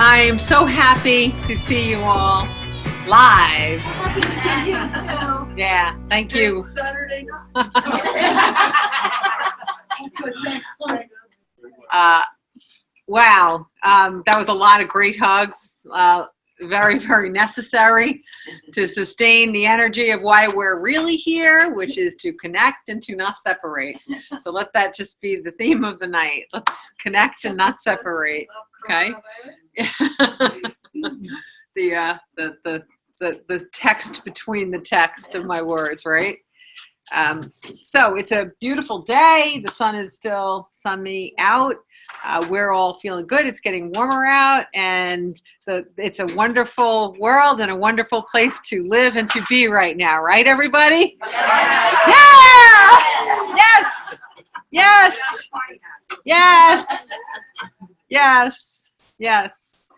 I'm so happy to see you all live. Happy to see you too. Yeah, thank you. It's Saturday night. Wow, that was a lot of great hugs. Very, very necessary to sustain the energy of why we're really here, which is to connect and to not separate. So let that just be the theme of the night. Let's connect and not separate. Okay. The text between the text of my words, right? So it's a beautiful day. The sun is still sunny out. We're all feeling good. It's getting warmer out, and it's a wonderful world and a wonderful place to live and to be right now, right, everybody? Yeah! Yes! Yes! Yes! Yes! Yes!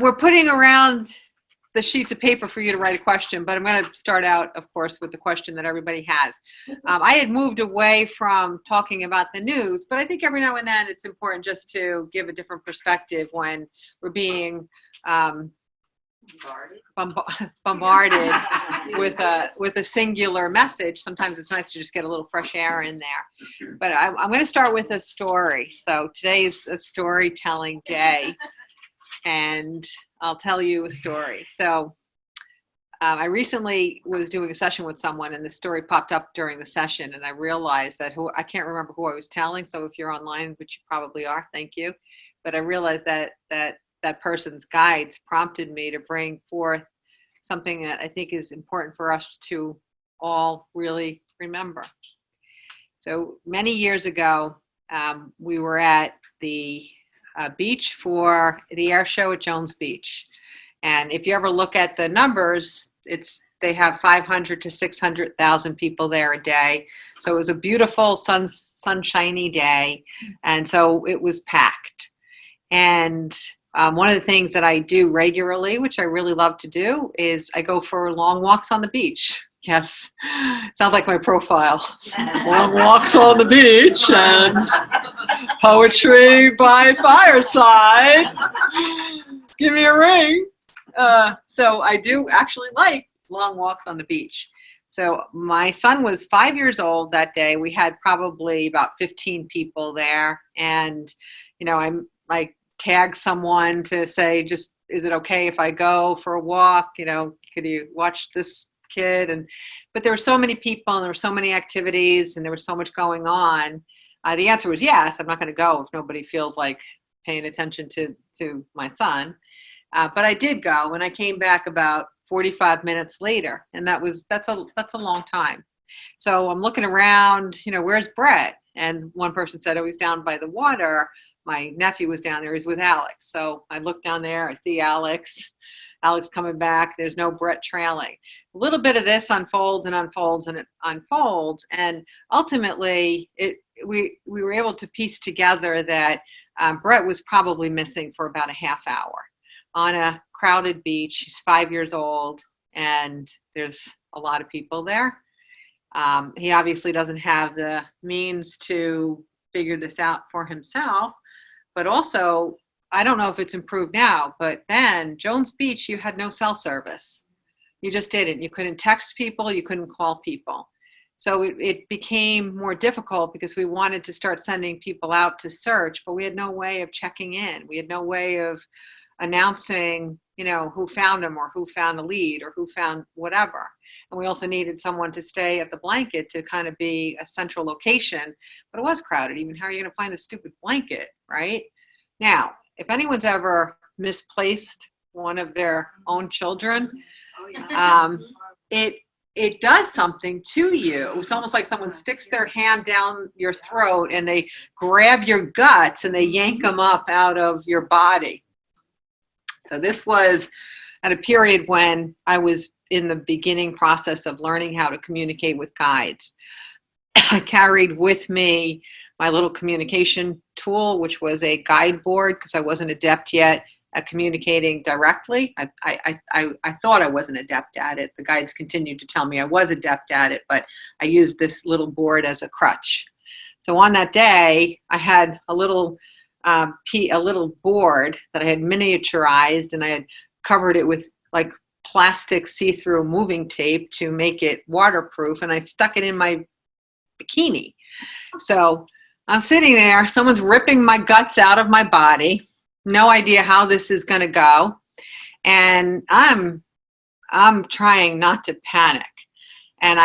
We're putting around the sheets of paper for you to write a question, but I'm going to start out, of course, with the question that everybody has. I had moved away from talking about the news, but I think every now and then it's important just to give a different perspective when we're being bombarded with a singular message. Sometimes it's nice to just get a little fresh air in there. But I'm going to start with a story. So today's a storytelling day, and I'll tell you a story. So I recently was doing a session with someone, and the story popped up during the session, and I realized that I can't remember who I was telling. So if you're online, which you probably are, thank you. But I realized that person's guides prompted me to bring forth something that I think is important for us to all really remember. So many years ago, we were at the beach for the air show at Jones Beach. And if you ever look at the numbers, they have 500 to 600,000 people there a day. So it was a beautiful sunshiny day. And so it was packed. And one of the things that I do regularly, which I really love to do, is I go for long walks on the beach. Yes, sounds like my profile. Long walks on the beach and poetry by fireside. Give me a ring. So I do actually like long walks on the beach. So my son was 5 years old that day. We had probably about 15 people there. And, I tag someone to say, just, is it okay if I go for a walk? Could you watch this kid? But there were so many people, and there were so many activities, and there was so much going on. The answer was yes. I'm not going to go if nobody feels like paying attention to my son. But I did go, and I came back about 45 minutes later, and that's a long time. So I'm looking around, where's Brett? And one person said, oh, he's down by the water. My nephew was down there. He's with Alex. So I look down there. I see Alex coming back. There's no Brett trailing. A little bit of this unfolds and unfolds and it unfolds. And ultimately, we were able to piece together that Brett was probably missing for about a half hour on a crowded beach. He's 5 years old, and there's a lot of people there. He obviously doesn't have the means to figure this out for himself, but also, I don't know if it's improved now, but then Jones Beach, you had no cell service. You just didn't. You couldn't text people. You couldn't call people. So it became more difficult because we wanted to start sending people out to search, but we had no way of checking in. We had no way of announcing, who found him or who found the lead or who found whatever. And we also needed someone to stay at the blanket to kind of be a central location, but it was crowded. Even how are you going to find the stupid blanket, right? Now, if anyone's ever misplaced one of their own children, it does something to you. It's almost like someone sticks their hand down your throat and they grab your guts and they yank them up out of your body. So this was at a period when I was in the beginning process of learning how to communicate with guides. I carried with me my little communication tool, which was a guide board, because I wasn't adept yet at communicating directly. I thought I wasn't adept at it. The guides continued to tell me I was adept at it, but I used this little board as a crutch. So on that day, I had a little a little board that I had miniaturized, and I had covered it with like plastic see-through moving tape to make it waterproof, and I stuck it in my bikini. So I'm sitting there, someone's ripping my guts out of my body, no idea how this is going to go, and I'm trying not to panic. And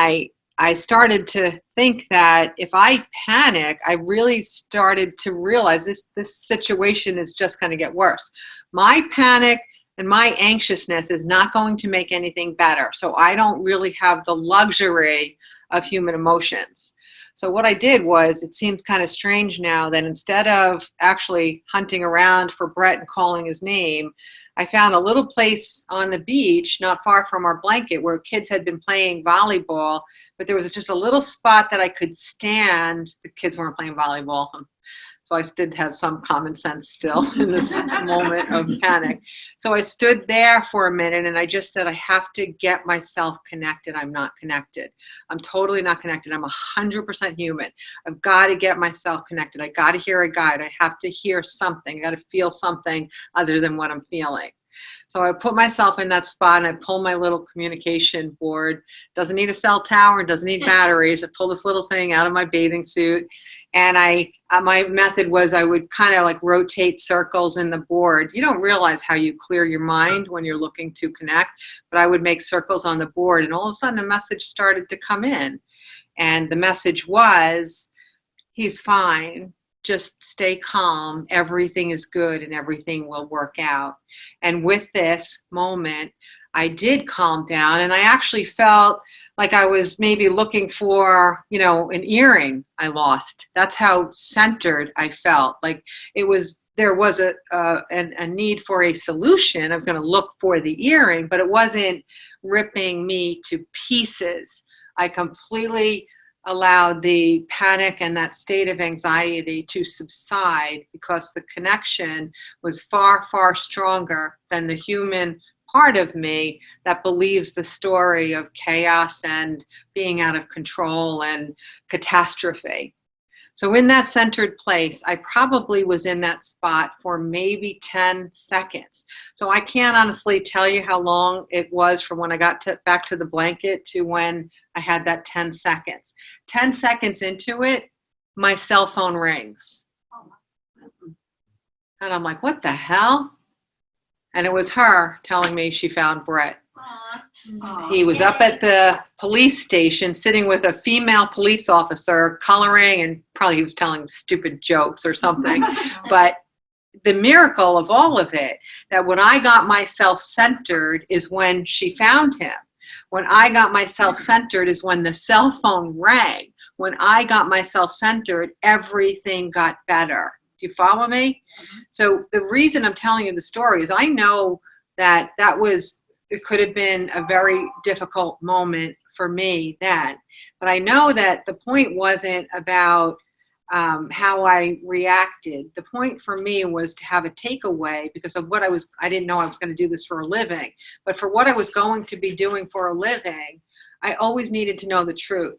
I started to think that if I panic, I really started to realize this situation is just going to get worse. My panic and my anxiousness is not going to make anything better. So I don't really have the luxury of human emotions. So what I did was, it seems kind of strange now that instead of actually hunting around for Brett and calling his name, I found a little place on the beach not far from our blanket where kids had been playing volleyball, but there was just a little spot that I could stand. The kids weren't playing volleyball, so I did have some common sense still in this moment of panic. So I stood there for a minute and I just said, I have to get myself connected. I'm not connected. I'm totally not connected. I'm 100% human. I've got to get myself connected. I got to hear a guide. I have to hear something. I got to feel something other than what I'm feeling. So I put myself in that spot and I pull my little communication board. Doesn't need a cell tower, doesn't need batteries. I pull this little thing out of my bathing suit, and my method was I would kind of like rotate circles in the board. You don't realize how you clear your mind when you're looking to connect, but I would make circles on the board, and all of a sudden a message started to come in. And the message was, he's fine. Just stay calm. Everything is good and everything will work out. And with this moment, I did calm down, and I actually felt like I was maybe looking for, an earring I lost. That's how centered I felt. Like there was a need for a solution. I was going to look for the earring, but it wasn't ripping me to pieces. I completely allowed the panic and that state of anxiety to subside because the connection was far, far stronger than the human part of me that believes the story of chaos and being out of control and catastrophe. So in that centered place, I probably was in that spot for maybe 10 seconds. So I can't honestly tell you how long it was from when I got back to the blanket to when I had that 10 seconds. 10 seconds into it, my cell phone rings. And I'm like, what the hell? And it was her telling me she found Brett. He was up at the police station sitting with a female police officer coloring, and probably he was telling stupid jokes or something. But the miracle of all of it, that when I got myself centered is when she found him. When I got myself centered is when the cell phone rang. When I got myself centered, everything got better. Do you follow me? So the reason I'm telling you the story is I know that it could have been a very difficult moment for me then. But I know that the point wasn't about how I reacted. The point for me was to have a takeaway because of what I didn't know I was going to do this for a living. But for what I was going to be doing for a living, I always needed to know the truth.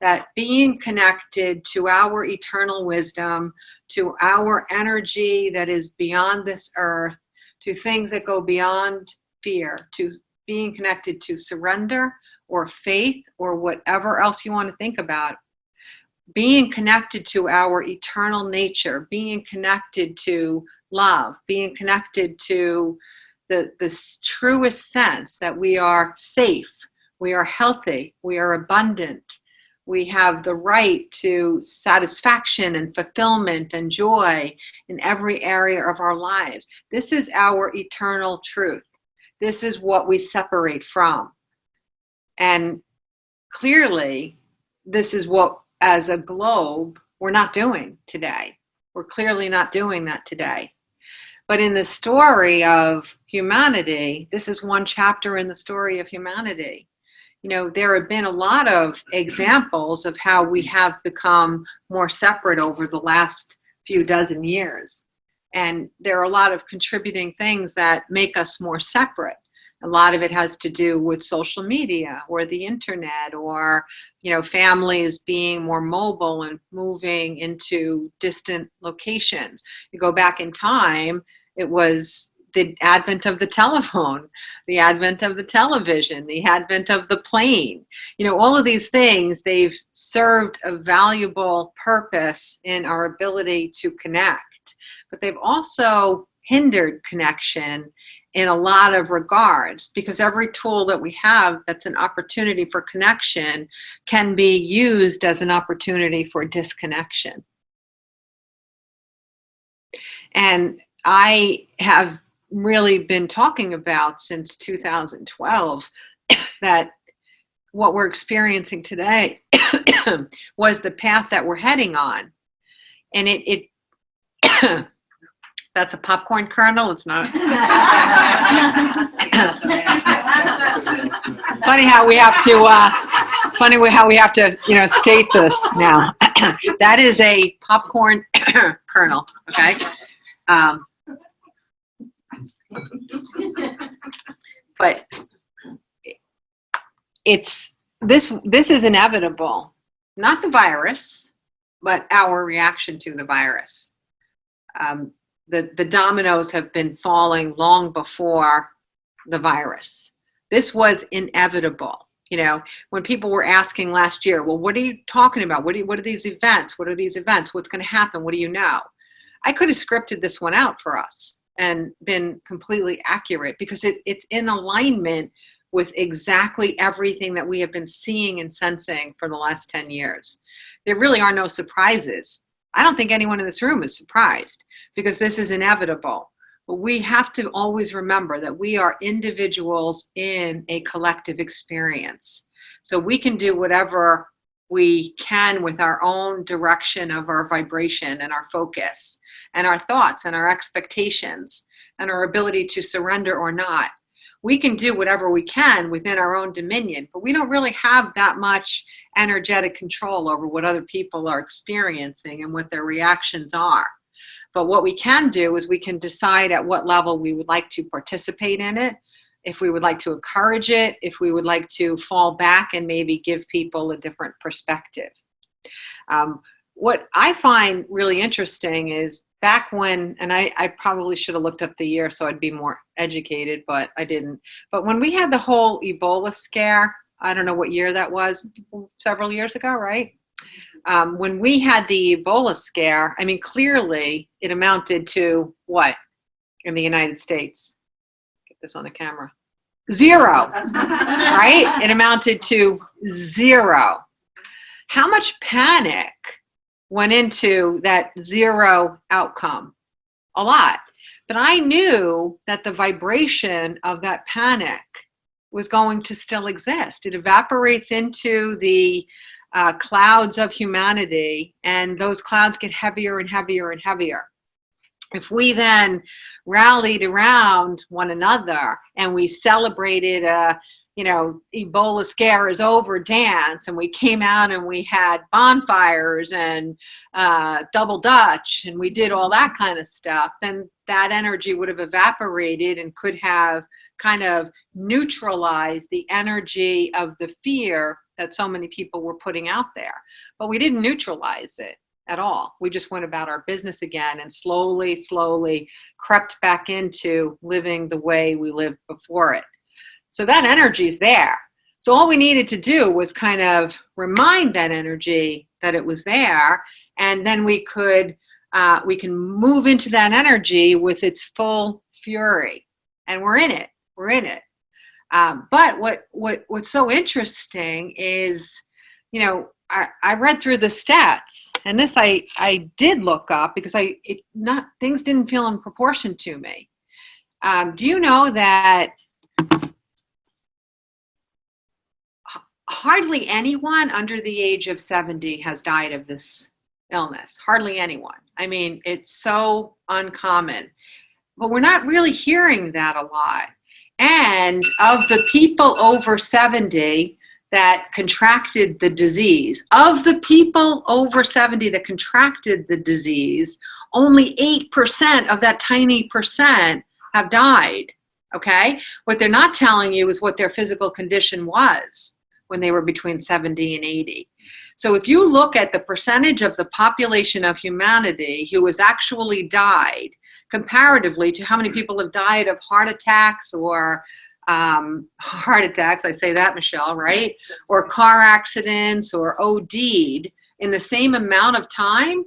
That being connected to our eternal wisdom, to our energy that is beyond this earth, to things that go beyond fear, to being connected to surrender or faith or whatever else you want to think about, being connected to our eternal nature, being connected to love, being connected to the truest sense that we are safe, we are healthy, we are abundant, we have the right to satisfaction and fulfillment and joy in every area of our lives. This is our eternal truth. This is what we separate from. And clearly, this is what, as a globe, we're not doing today. We're clearly not doing that today. But in the story of humanity, this is one chapter in the story of humanity. There have been a lot of examples of how we have become more separate over the last few dozen years. And there are a lot of contributing things that make us more separate. A lot of it has to do with social media or the internet, or, families being more mobile and moving into distant locations. You go back in time, it was the advent of the telephone, the advent of the television, the advent of the plane. All of these things, they've served a valuable purpose in our ability to connect, but they've also hindered connection in a lot of regards, because every tool that we have that's an opportunity for connection can be used as an opportunity for disconnection. And I have really been talking about since 2012 that what we're experiencing today was the path that we're heading on. And it that's a popcorn kernel. It's not. Funny how we have to, state this now. That is a popcorn kernel. Okay. But this is inevitable. Not the virus, but our reaction to the virus. The dominoes have been falling long before the virus. This was inevitable. When people were asking last year, well, what are you talking about? What are these events? What are these events? What's going to happen? What do you know? I could have scripted this one out for us and been completely accurate, because it's in alignment with exactly everything that we have been seeing and sensing for the last 10 years. There really are no surprises. I don't think anyone in this room is surprised, because this is inevitable. But we have to always remember that we are individuals in a collective experience. So we can do whatever we can with our own direction of our vibration and our focus and our thoughts and our expectations and our ability to surrender or not. We can do whatever we can within our own dominion, but we don't really have that much energetic control over what other people are experiencing and what their reactions are. But what we can do is we can decide at what level we would like to participate in it, if we would like to encourage it, if we would like to fall back and maybe give people a different perspective. What I find really interesting is back when, and I probably should have looked up the year so I'd be more educated, but I didn't. But when we had the whole Ebola scare, I don't know what year that was, several years ago, right? When we had the Ebola scare, I mean, clearly it amounted to what in the United States? Get this on the camera. 0, right? It amounted to 0. How much panic went into that 0 outcome? A lot. But I knew that the vibration of that panic was going to still exist. It evaporates into the clouds of humanity, and those clouds get heavier and heavier and heavier. If we then rallied around one another and we celebrated Ebola scare is over dance, and we came out and we had bonfires and double Dutch, and we did all that kind of stuff, then that energy would have evaporated and could have kind of neutralized the energy of the fear that so many people were putting out there. But we didn't neutralize it at all. We just went about our business again and slowly crept back into living the way we lived before it. So that energy's there. So all we needed to do was kind of remind that energy that it was there, and then we can move into that energy with its full fury, and we're in it. But what's so interesting is, I read through the stats, and this I did look up because things didn't feel in proportion to me. Do you know that hardly anyone under the age of 70 has died of this illness? Hardly anyone. I mean, it's so uncommon, but we're not really hearing that a lot. And of the people over 70 that contracted the disease, only 8% of that tiny percent have died okay? What they're not telling you is what their physical condition was when they were between 70 and 80. So if you look at the percentage of the population of humanity who has actually died comparatively to how many people have died of heart attacks or I say that, Michelle, right? Or car accidents or OD'd in the same amount of time,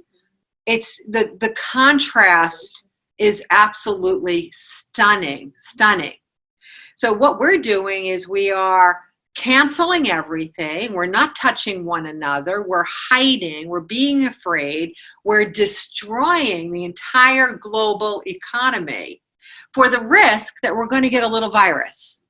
it's the contrast is absolutely stunning. So what we're doing is we are canceling everything. We're not touching one another. We're hiding. We're being afraid. We're destroying the entire global economy for the risk that we're going to get a little virus.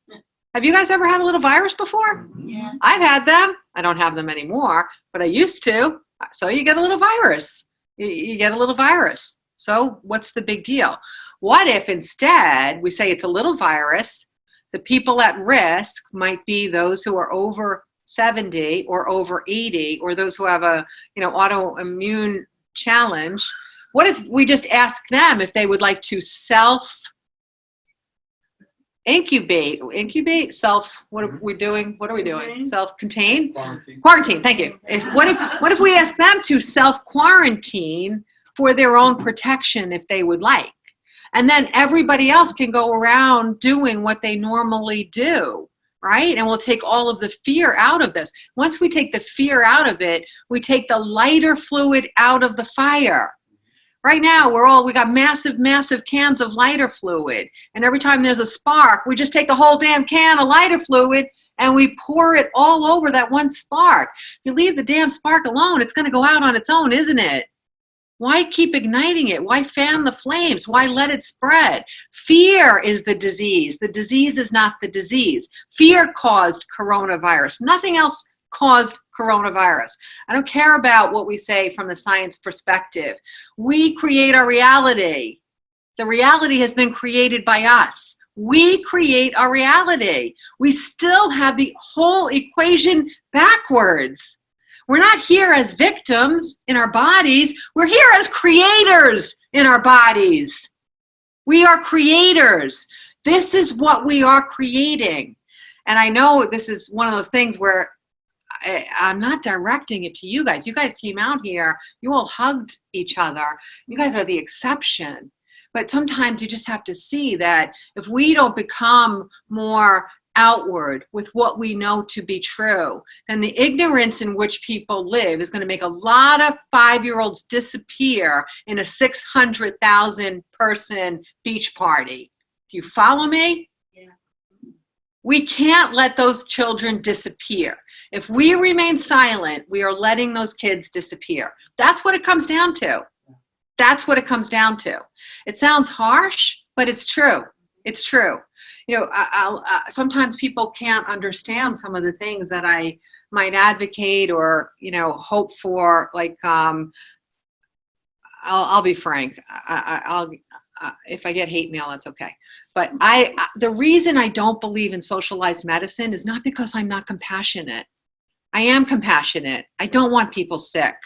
Have you guys ever had a little virus before? Yeah. I've had them. I don't have them anymore, but I used to. So you get a little virus. You get a little virus. So what's the big deal? What if instead we say it's a little virus? The people at risk might be those who are over 70 or over 80 or those who have a autoimmune challenge. What if we just ask them if they would like to incubate, what are we doing? Self-contain? Quarantine, thank you. What if we ask them to self-quarantine for their own protection if they would like? And then everybody else can go around doing what they normally do, right? And we'll take all of the fear out of this. Once we take the fear out of it, we take the lighter fluid out of the fire. Right now, we got massive cans of lighter fluid. And every time there's a spark, we just take the whole damn can of lighter fluid and we pour it all over that one spark. If you leave the damn spark alone, it's going to go out on its own, isn't it? Why keep igniting it? Why fan the flames? Why let it spread? Fear is the disease. The disease is not the disease. Fear caused coronavirus. Nothing else caused coronavirus. I don't care about what we say from the science perspective. We create our reality. The reality has been created by us. We create our reality. We still have the whole equation backwards. We're not here as victims in our bodies. We're here as creators in our bodies. We are creators. This is what we are creating. And I know this is one of those things where I'm not directing it to you guys. You guys came out here. You all hugged each other. You guys are the exception. But sometimes you just have to see that if we don't become more outward with what we know to be true, then the ignorance in which people live is going to make a lot of 5-year-olds disappear in a 600,000 person beach party. Do you follow me? Yeah. We can't let those children disappear. If we remain silent, we are letting those kids disappear. That's what it comes down to. That's what it comes down to. It sounds harsh, but it's true. It's true. Sometimes people can't understand some of the things that I might advocate or, hope for. Like, I'll be frank. If I get hate mail, that's okay. But the reason I don't believe in socialized medicine is not because I'm not compassionate. I am compassionate. I don't want people sick.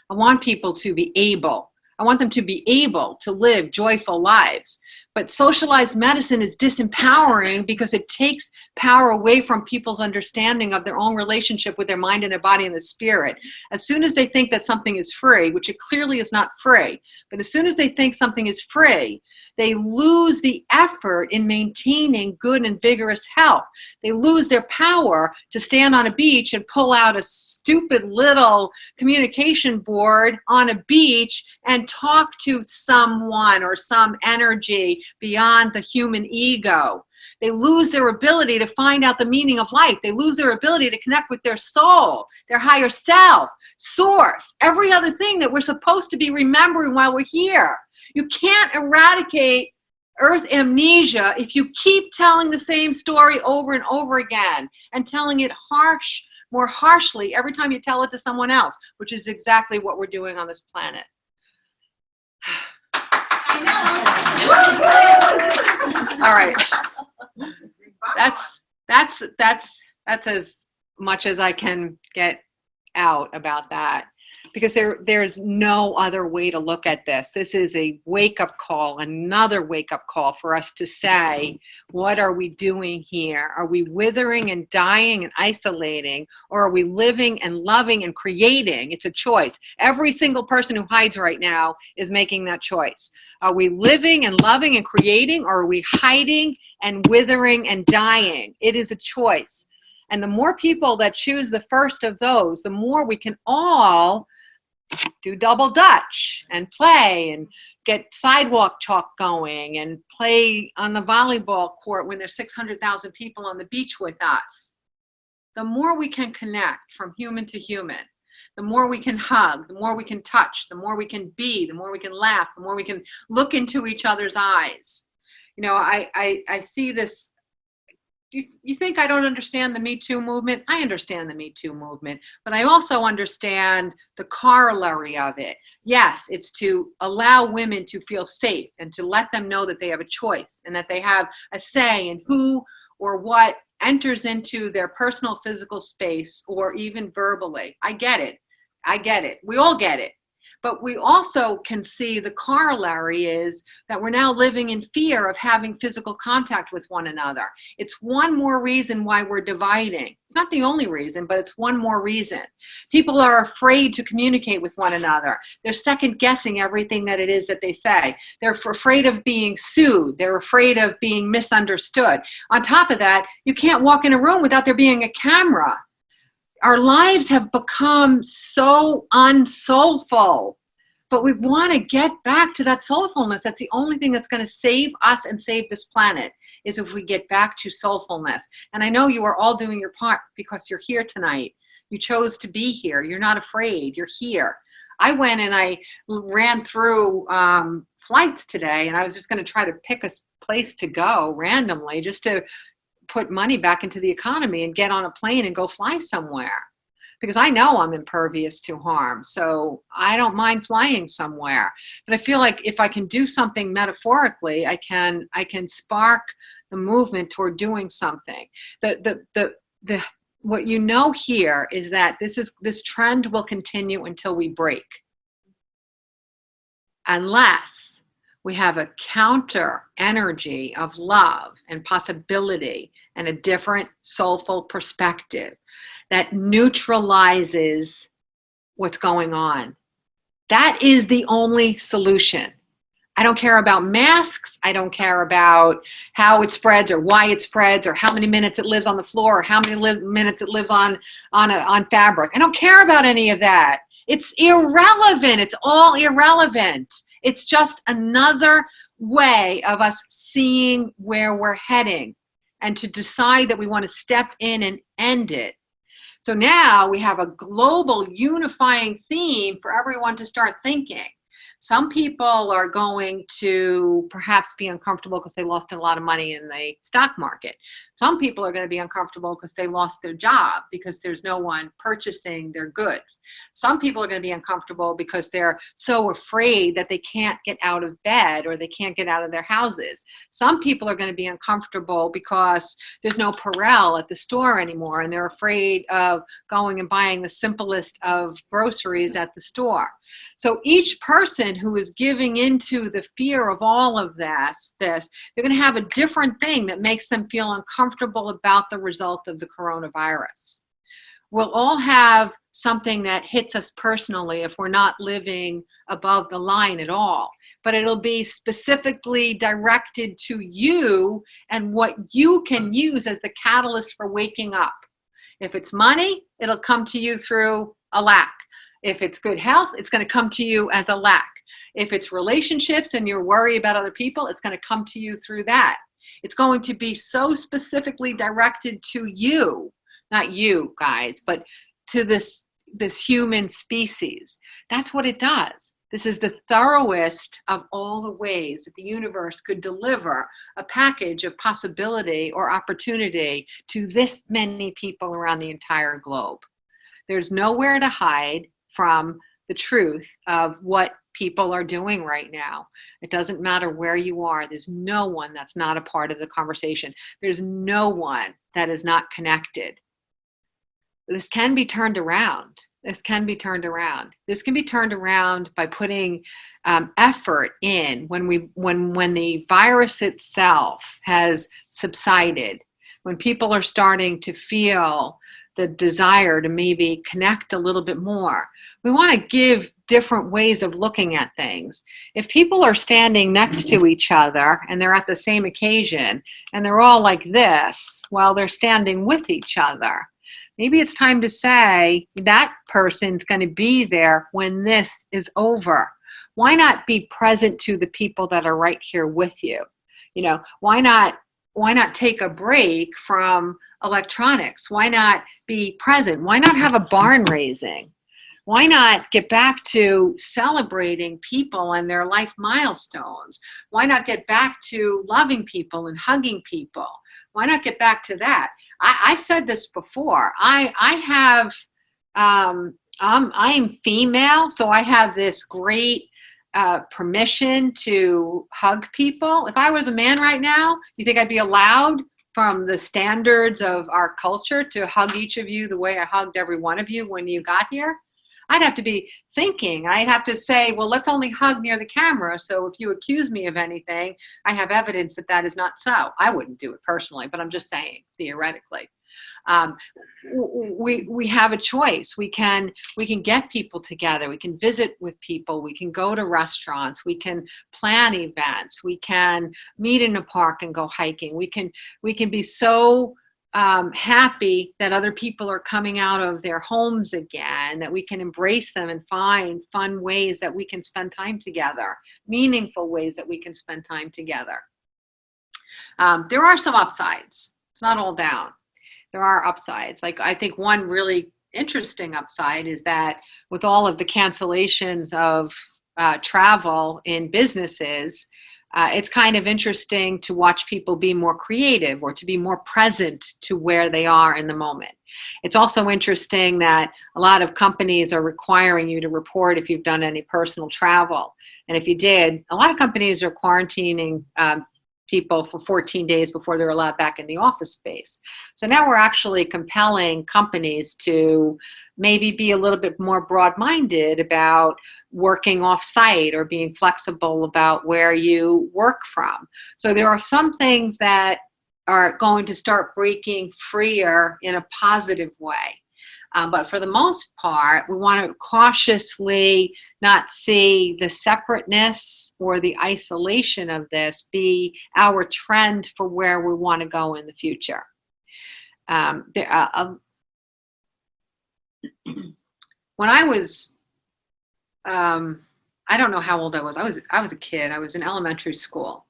I want people to be able. I want them to be able to live joyful lives. But socialized medicine is disempowering because it takes power away from people's understanding of their own relationship with their mind and their body and the spirit. As soon as they think that something is free, which it clearly is not free, but as soon as they think something is free, they lose the effort in maintaining good and vigorous health. They lose their power to stand on a beach and pull out a stupid little communication board on a beach and talk to someone or some energy beyond the human ego. They lose their ability to find out the meaning of life. They lose their ability to connect with their soul, their higher self, source, every other thing that we're supposed to be remembering while we're here. You can't eradicate earth amnesia if you keep telling the same story over and over again and telling it more harshly every time you tell it to someone else, which is exactly what we're doing on this planet. All right. That's as much as I can get out about that. because there's no other way to look at this. This is a wake-up call, another wake-up call for us to say, what are we doing here? Are we withering and dying and isolating, or are we living and loving and creating? It's a choice. Every single person who hides right now is making that choice. Are we living and loving and creating, or are we hiding and withering and dying? It is a choice. And the more people that choose the first of those, the more we can all do double dutch and play and get sidewalk talk going and play on the volleyball court when there's 600,000 people on the beach with us. The more we can connect from human to human, the more we can hug, the more we can touch, the more we can be, the more we can laugh, the more we can look into each other's eyes. You know, I see this. You think I don't understand the Me Too movement? I understand the Me Too movement, but I also understand the corollary of it. Yes, it's to allow women to feel safe and to let them know that they have a choice and that they have a say in who or what enters into their personal physical space or even verbally. I get it. I get it. We all get it. But we also can see the corollary is that we're now living in fear of having physical contact with one another. It's one more reason why we're dividing. It's not the only reason, but it's one more reason. People are afraid to communicate with one another. They're second guessing everything that it is that they say. They're afraid of being sued. They're afraid of being misunderstood. On top of that, you can't walk in a room without there being a camera. Our lives have become so unsoulful, but we want to get back to that soulfulness. That's the only thing that's going to save us and save this planet, is if we get back to soulfulness. And I know you are all doing your part because you're here tonight. You chose to be here. You're not afraid. You're here. I went and I ran through flights today, and I was just going to try to pick a place to go randomly just to put money back into the economy and get on a plane and go fly somewhere, because I know I'm impervious to harm. So I don't mind flying somewhere, but I feel like if I can do something metaphorically, I can spark the movement toward doing something. What you know here is that this trend will continue until we break, unless we have a counter energy of love and possibility and a different soulful perspective that neutralizes what's going on. That is the only solution. I don't care about masks. I don't care about how it spreads or why it spreads or how many minutes it lives on the floor or how many minutes it lives on fabric. I don't care about any of that. It's irrelevant. It's all irrelevant. It's just another way of us seeing where we're heading and to decide that we want to step in and end it. So now we have a global unifying theme for everyone to start thinking. Some people are going to perhaps be uncomfortable because they lost a lot of money in the stock market. Some people are going to be uncomfortable because they lost their job, because there's no one purchasing their goods. Some people are going to be uncomfortable because they're so afraid that they can't get out of bed or they can't get out of their houses. Some people are going to be uncomfortable because there's no Purell at the store anymore and they're afraid of going and buying the simplest of groceries at the store. So each person who is giving into the fear of all of this, they're going to have a different thing that makes them feel uncomfortable about the result of the coronavirus. We'll all have something that hits us personally if we're not living above the line at all, but it'll be specifically directed to you and what you can use as the catalyst for waking up. If it's money, it'll come to you through a lack. If it's good health, it's going to come to you as a lack. If it's relationships and you're worried about other people, it's going to come to you through that. It's going to be so specifically directed to you, not you guys, but to this human species. That's what it does. This is the thoroughest of all the ways that the universe could deliver a package of possibility or opportunity to this many people around the entire globe. There's nowhere to hide from the truth of what people are doing right now. It doesn't matter where you are. There's no one that's not a part of the conversation. There's no one that is not connected. This can be turned around. This can be turned around. This can be turned around by putting effort in when the virus itself has subsided, when people are starting to feel the desire to maybe connect a little bit more. We want to give different ways of looking at things. If people are standing next to each other and they're at the same occasion and they're all like this while they're standing with each other, maybe it's time to say that person's going to be there when this is over. Why not be present to the people that are right here with you? You know, why not take a break from electronics? Why not be present? Why not have a barn raising? Why not get back to celebrating people and their life milestones? Why not get back to loving people and hugging people? Why not get back to that? I've said this before. I am female, so I have this great permission to hug people. If I was a man right now, you think I'd be allowed from the standards of our culture to hug each of you the way I hugged every one of you when you got here? I'd have to be thinking. I'd have to say, well, let's only hug near the camera. So if you accuse me of anything, I have evidence that that is not so. I wouldn't do it personally, but I'm just saying theoretically. We have a choice. We can get people together. We can visit with people. We can go to restaurants. We can plan events. We can meet in a park and go hiking. We can be so happy that other people are coming out of their homes again, that we can embrace them and find fun ways that we can spend time together, meaningful ways that we can spend time together. There are some upsides. It's not all down. There are upsides. Like, I think one really interesting upside is that with all of the cancellations of travel in businesses, it's kind of interesting to watch people be more creative or to be more present to where they are in the moment. It's also interesting that a lot of companies are requiring you to report if you've done any personal travel. And if you did, a lot of companies are quarantining people for 14 days before they're allowed back in the office space. So now we're actually compelling companies to maybe be a little bit more broad-minded about working off-site or being flexible about where you work from. So there are some things that are going to start breaking freer in a positive way. But for the most part, we want to cautiously not see the separateness or the isolation of this be our trend for where we want to go in the future. When I was, I don't know how old I was. I was a kid. I was in elementary school.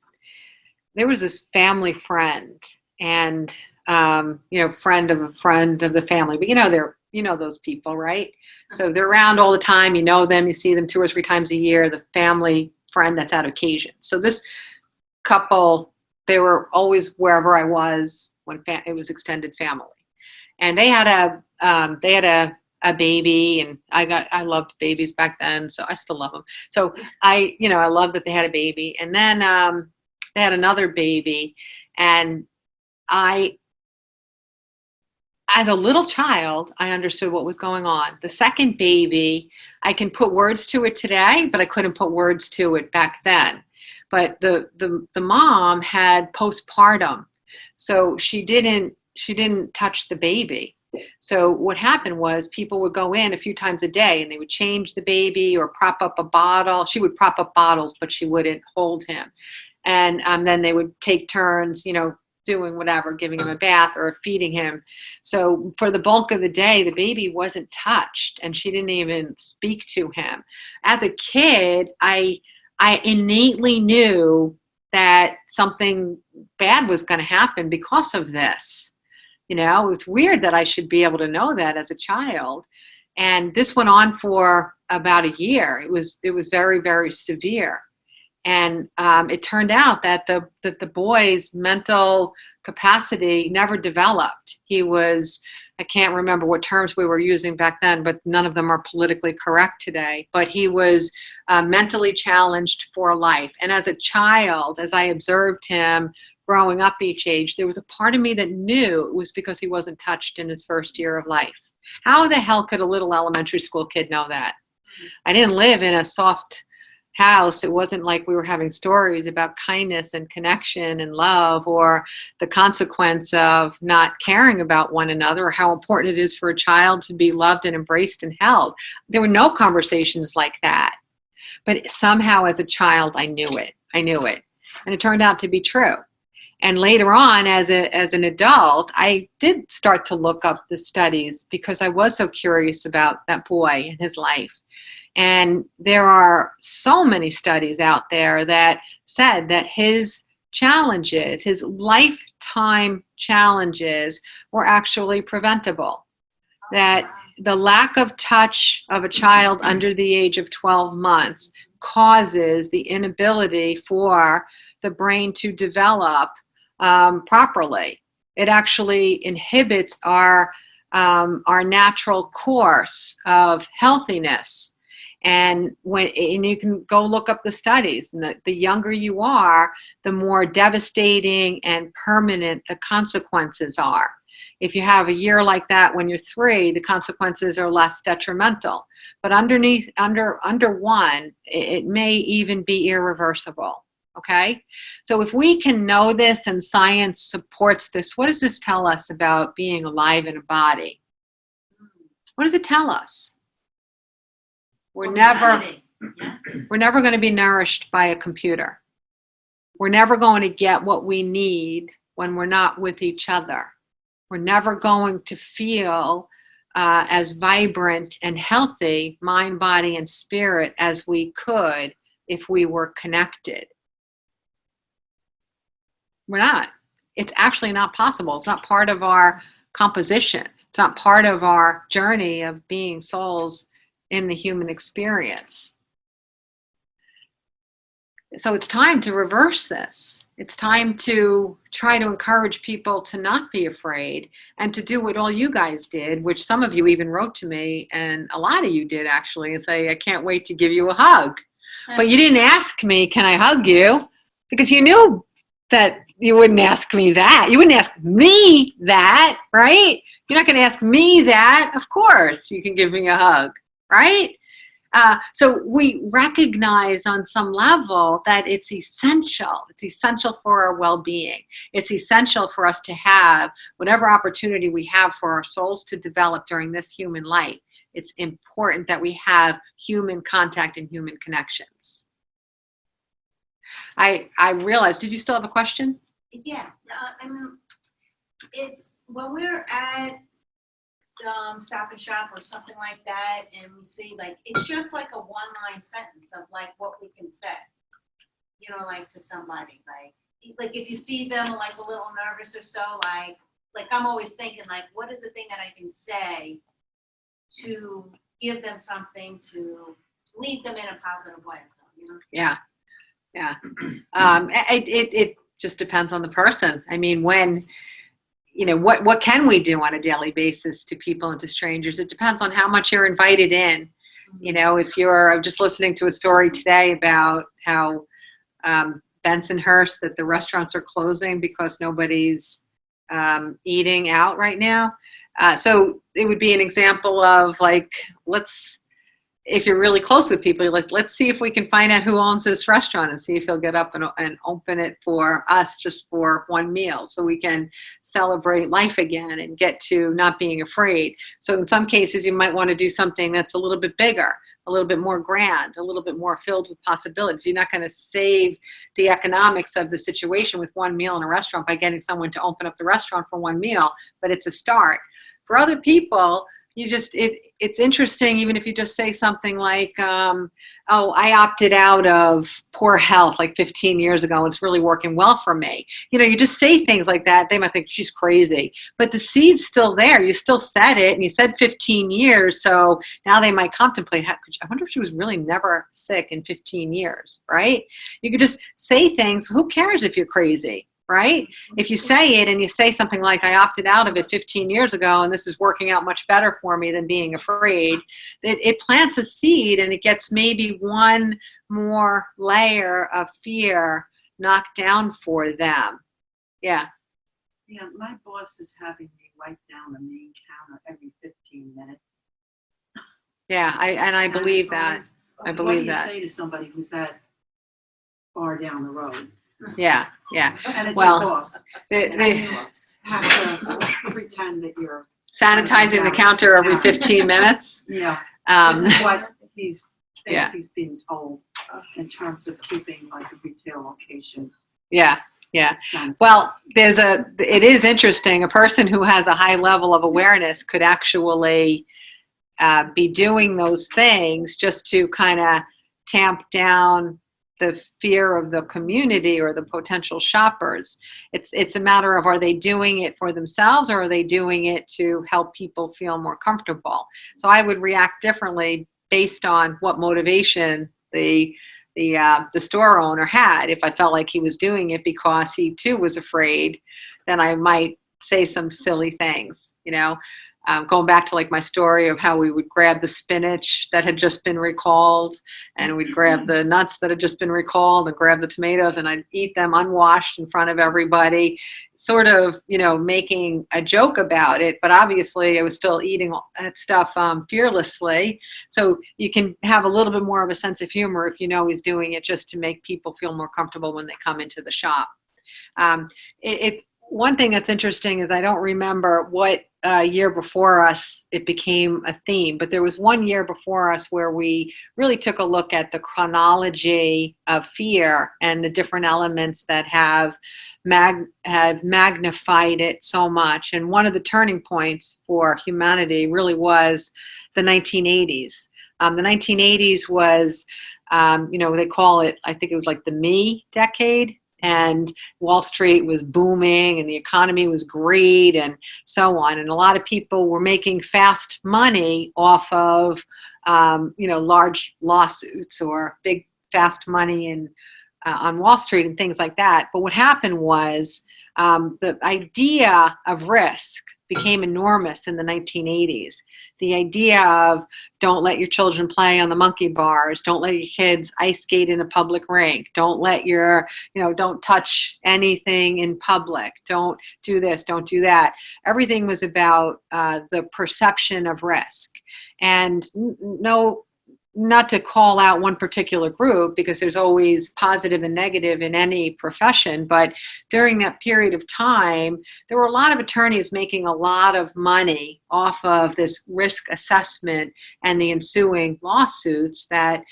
There was this family friend, and friend of a friend of the family. But you know those people, right? So they're around all the time. You know them. You see them 2 or 3 times a year. The family friend that's at occasion. So this couple, they were always wherever I was when it was extended family, and they had a baby, and I loved babies back then, so I still love them. So I love that they had a baby, and then they had another baby, and as a little child, I understood what was going on. The second baby, I can put words to it today, but I couldn't put words to it back then. But the mom had postpartum, so she didn't touch the baby. So what happened was people would go in a few times a day and they would change the baby or prop up a bottle. She would prop up bottles, but she wouldn't hold him. And then they would take turns, doing whatever, giving him a bath or feeding him. So for the bulk of the day, the baby wasn't touched, and she didn't even speak to him. As a kid, I innately knew that something bad was going to happen because of this. It's weird that I should be able to know that as a child. And this went on for about a year. It was very, very severe. And it turned out that the boy's mental capacity never developed. He was, I can't remember what terms we were using back then, but none of them are politically correct today. But he was mentally challenged for life. And as a child, as I observed him growing up each age, there was a part of me that knew it was because he wasn't touched in his first year of life. How the hell could a little elementary school kid know that? I didn't live in a soft house. It wasn't like we were having stories about kindness and connection and love, or the consequence of not caring about one another, or how important it is for a child to be loved and embraced and held. There were no conversations like that. But somehow as a child, I knew it. And it turned out to be true. And later on, as an adult, I did start to look up the studies because I was so curious about that boy and his life. And there are so many studies out there that said that his challenges, his lifetime challenges, were actually preventable. That the lack of touch of a child under the age of 12 months causes the inability for the brain to develop properly. It actually inhibits our natural course of healthiness. And you can go look up the studies, and the younger you are, the more devastating and permanent the consequences are. If you have a year like that when you're 3, the consequences are less detrimental. But under 1, it may even be irreversible. Okay? So if we can know this and science supports this, what does this tell us about being alive in a body? What does it tell us? We're never going to be nourished by a computer. We're never going to get what we need when we're not with each other. We're never going to feel as vibrant and healthy, mind, body, and spirit, as we could if we were connected. We're not. It's actually not possible. It's not part of our composition. It's not part of our journey of being souls in the human experience. So it's time to reverse this. It's time to try to encourage people to not be afraid and to do what all you guys did, which some of you even wrote to me, and a lot of you did actually, and say, I can't wait to give you a hug. But you didn't ask me, can I hug you? Because you knew that you wouldn't ask me that. You wouldn't ask me that, right? You're not going to ask me that. Of course you can give me a hug. Right? So we recognize on some level that it's essential. It's essential for our well-being. It's essential for us to have whatever opportunity we have for our souls to develop during this human life. It's important that we have human contact and human connections. I realized, did you still have a question? Yeah. I mean, it's when we're at Stop and Shop or something like that, and we see, like, it's just like a one-line sentence of like what we can say, like to somebody, like if you see them like a little nervous or so, like I'm always thinking, like, what is the thing that I can say to give them something to lead them in a positive way? So, Yeah. It just depends on the person. I mean, when what can we do on a daily basis to people and to strangers? It depends on how much you're invited in. If I'm just listening to a story today about how Bensonhurst, that the restaurants are closing because nobody's eating out right now. So it would be an example of, like, if you're really close with people, let's see if we can find out who owns this restaurant and see if he'll get up and open it for us just for one meal, so we can celebrate life again and get to not being afraid. So in some cases, you might want to do something that's a little bit bigger, a little bit more grand, a little bit more filled with possibilities. You're not going to save the economics of the situation with one meal in a restaurant by getting someone to open up the restaurant for one meal, but it's a start. For other people, it's interesting, even if you just say something like, I opted out of poor health like 15 years ago. It's really working well for me. You just say things like that. They might think she's crazy, but the seed's still there. You still said it, and you said 15 years. So now they might contemplate, I wonder if she was really never sick in 15 years, right? You could just say things. Who cares if you're crazy? Right? If you say it and you say something like, I opted out of it 15 years ago and this is working out much better for me than being afraid, it plants a seed, and it gets maybe one more layer of fear knocked down for them. Yeah. Yeah, my boss is having me right down the main counter every 15 minutes. Yeah, I believe that. I What do believe you that. say to somebody who's that far down the road? Yeah. And it's Well, your boss. They Have to pretend that you're sanitizing the counter every 15 minutes. Yeah. Um, This is what he Yeah. thinks he's being told in terms of keeping like a retail location. yeah. sanitized. Well, it is interesting. A person who has a high level of awareness could actually be doing those things just to kind of tamp down the fear of the community or the potential shoppers. It's a matter of, are they doing it for themselves or are they doing it to help people feel more comfortable? So I would react differently based on what motivation the store owner had. If I felt like he was doing it because he too was afraid, then I might say some silly things, going back to like my story of how we would grab the spinach that had just been recalled, and we'd grab the nuts that had just been recalled and grab the tomatoes, and I'd eat them unwashed in front of everybody, sort of, making a joke about it. But obviously I was still eating that stuff fearlessly. So you can have a little bit more of a sense of humor if he's doing it just to make people feel more comfortable when they come into the shop. One thing that's interesting is I don't remember what year before us it became a theme, but there was one year before us where we really took a look at the chronology of fear and the different elements that have magnified it so much. And one of the turning points for humanity really was the 1980s. The 1980s was, they call it, I think it was like the me decade. And Wall Street was booming and the economy was great and so on. And a lot of people were making fast money off of, large lawsuits or big fast money on Wall Street and things like that. But what happened was the idea of risk became enormous in the 1980s. The idea of don't let your children play on the monkey bars, don't let your kids ice skate in a public rink, don't touch anything in public, don't do this, don't do that. Everything was about the perception of risk. And not to call out one particular group, because there's always positive and negative in any profession, but during that period of time, there were a lot of attorneys making a lot of money off of this risk assessment and the ensuing lawsuits that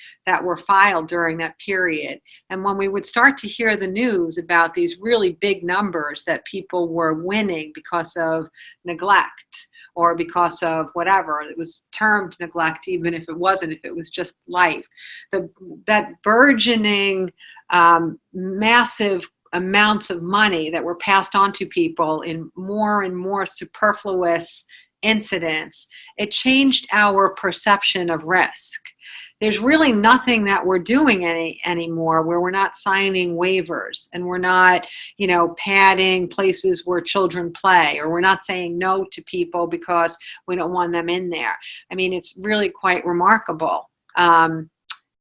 were filed during that period. And when we would start to hear the news about these really big numbers that people were winning because of neglect, or because of whatever, it was termed neglect, even if it wasn't, if it was just life. That burgeoning, massive amounts of money that were passed on to people in more and more superfluous incidents, it changed our perception of risk. There's really nothing that we're doing anymore where we're not signing waivers and we're not, padding places where children play, or we're not saying no to people because we don't want them in there. I mean, it's really quite remarkable.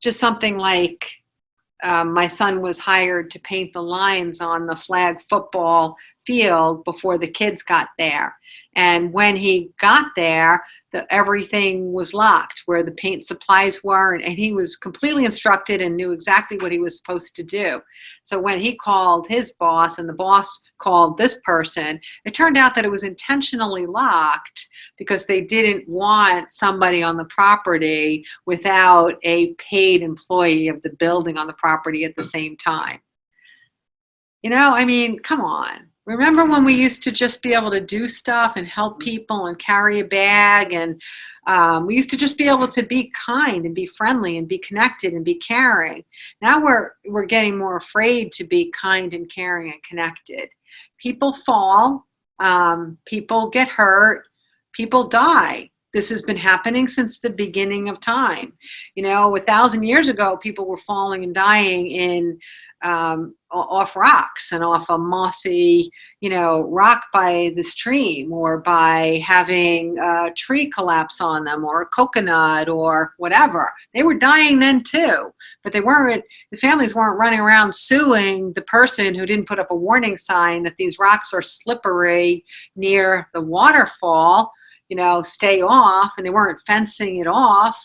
Just something like my son was hired to paint the lines on the flag football field before the kids got there. And when he got there, everything was locked where the paint supplies were, and he was completely instructed and knew exactly what he was supposed to do. So when he called his boss and the boss called this person, it turned out that it was intentionally locked because they didn't want somebody on the property without a paid employee of the building on the property at the same time. Come on. Remember when we used to just be able to do stuff and help people and carry a bag, and we used to just be able to be kind and be friendly and be connected and be caring. Now we're getting more afraid to be kind and caring and connected. People fall, people get hurt, people die. This has been happening since the beginning of time. 1,000 years ago, people were falling and dying in off rocks and off a mossy, rock by the stream, or by having a tree collapse on them, or a coconut, or whatever. They were dying then too, but the families weren't running around suing the person who didn't put up a warning sign that these rocks are slippery near the waterfall, stay off, and they weren't fencing it off.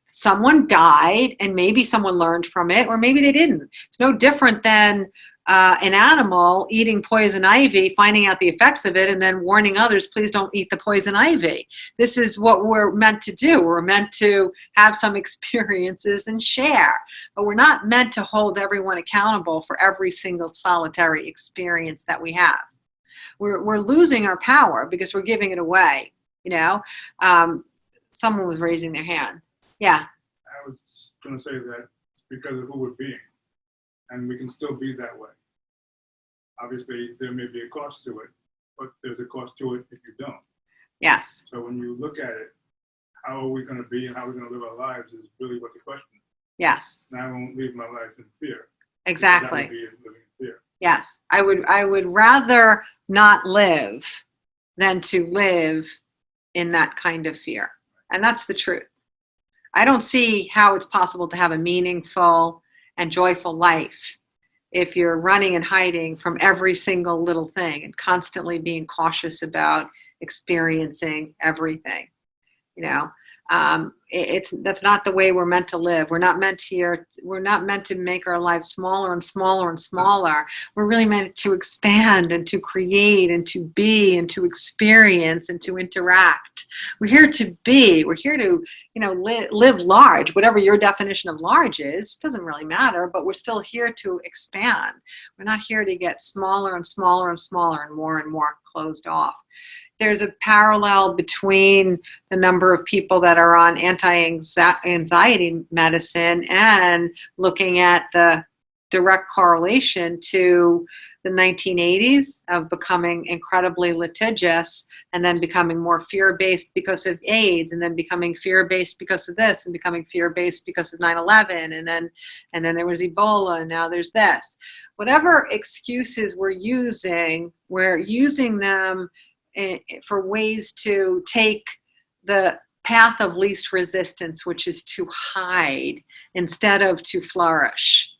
Someone died, and maybe someone learned from it, or maybe they didn't. It's no different than an animal eating poison ivy, finding out the effects of it, and then warning others, please don't eat the poison ivy. This is what we're meant to do. We're meant to have some experiences and share, but we're not meant to hold everyone accountable for every single solitary experience that we have. We're losing our power because we're giving it away. Someone was raising their hand. Yeah. I was going to say that it's because of who we're being, and we can still be that way. Obviously, there may be a cost to it, but there's a cost to it if you don't. Yes. So when you look at it, how are we going to be and how are we going to live our lives is really what the question is. Yes. And I won't live my life in fear. Exactly. That would be living in fear. Yes. I would rather not live than to live in that kind of fear. And that's the truth. I don't see how it's possible to have a meaningful and joyful life if you're running and hiding from every single little thing and constantly being cautious about experiencing everything. That's not the way we're meant to live. We're not meant to make our lives smaller and smaller and smaller. We're really meant to expand and to create and to be and to experience and to interact. We're here to be. We're here to, live large. Whatever your definition of large is, doesn't really matter, but we're still here to expand. We're not here to get smaller and smaller and smaller and more closed off. There's a parallel between the number of people that are on anti-anxiety medicine and looking at the direct correlation to the 1980s of becoming incredibly litigious and then becoming more fear-based because of AIDS, and then becoming fear-based because of this, and becoming fear-based because of 9/11, and then there was Ebola, and now there's this. Whatever excuses we're using them for ways to take the path of least resistance, which is to hide instead of to flourish.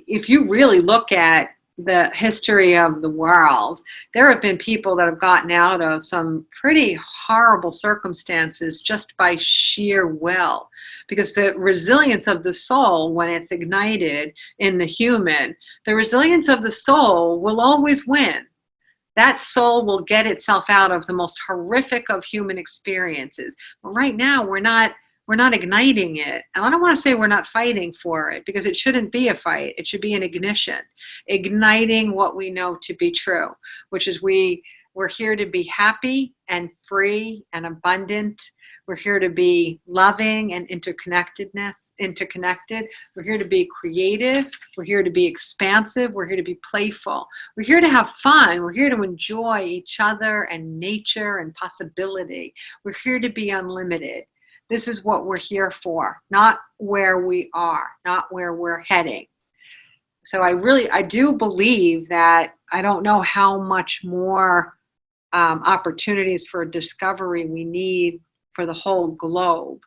If you really look at the history of the world, there have been people that have gotten out of some pretty horrible circumstances just by sheer will, because the resilience of the soul, when it's ignited in the human, the resilience of the soul will always win. That soul will get itself out of the most horrific of human experiences. But right now, we're not igniting it. And I don't want to say we're not fighting for it, because it shouldn't be a fight. It should be an ignition, igniting what we know to be true, which is we're here to be happy and free and abundant. We're here to be loving and interconnected. We're here to be creative. We're here to be expansive. We're here to be playful. We're here to have fun. We're here to enjoy each other and nature and possibility. We're here to be unlimited. This is what we're here for, not where we are, not where we're heading. So I do believe that I don't know how much more opportunities for discovery we need for the whole globe,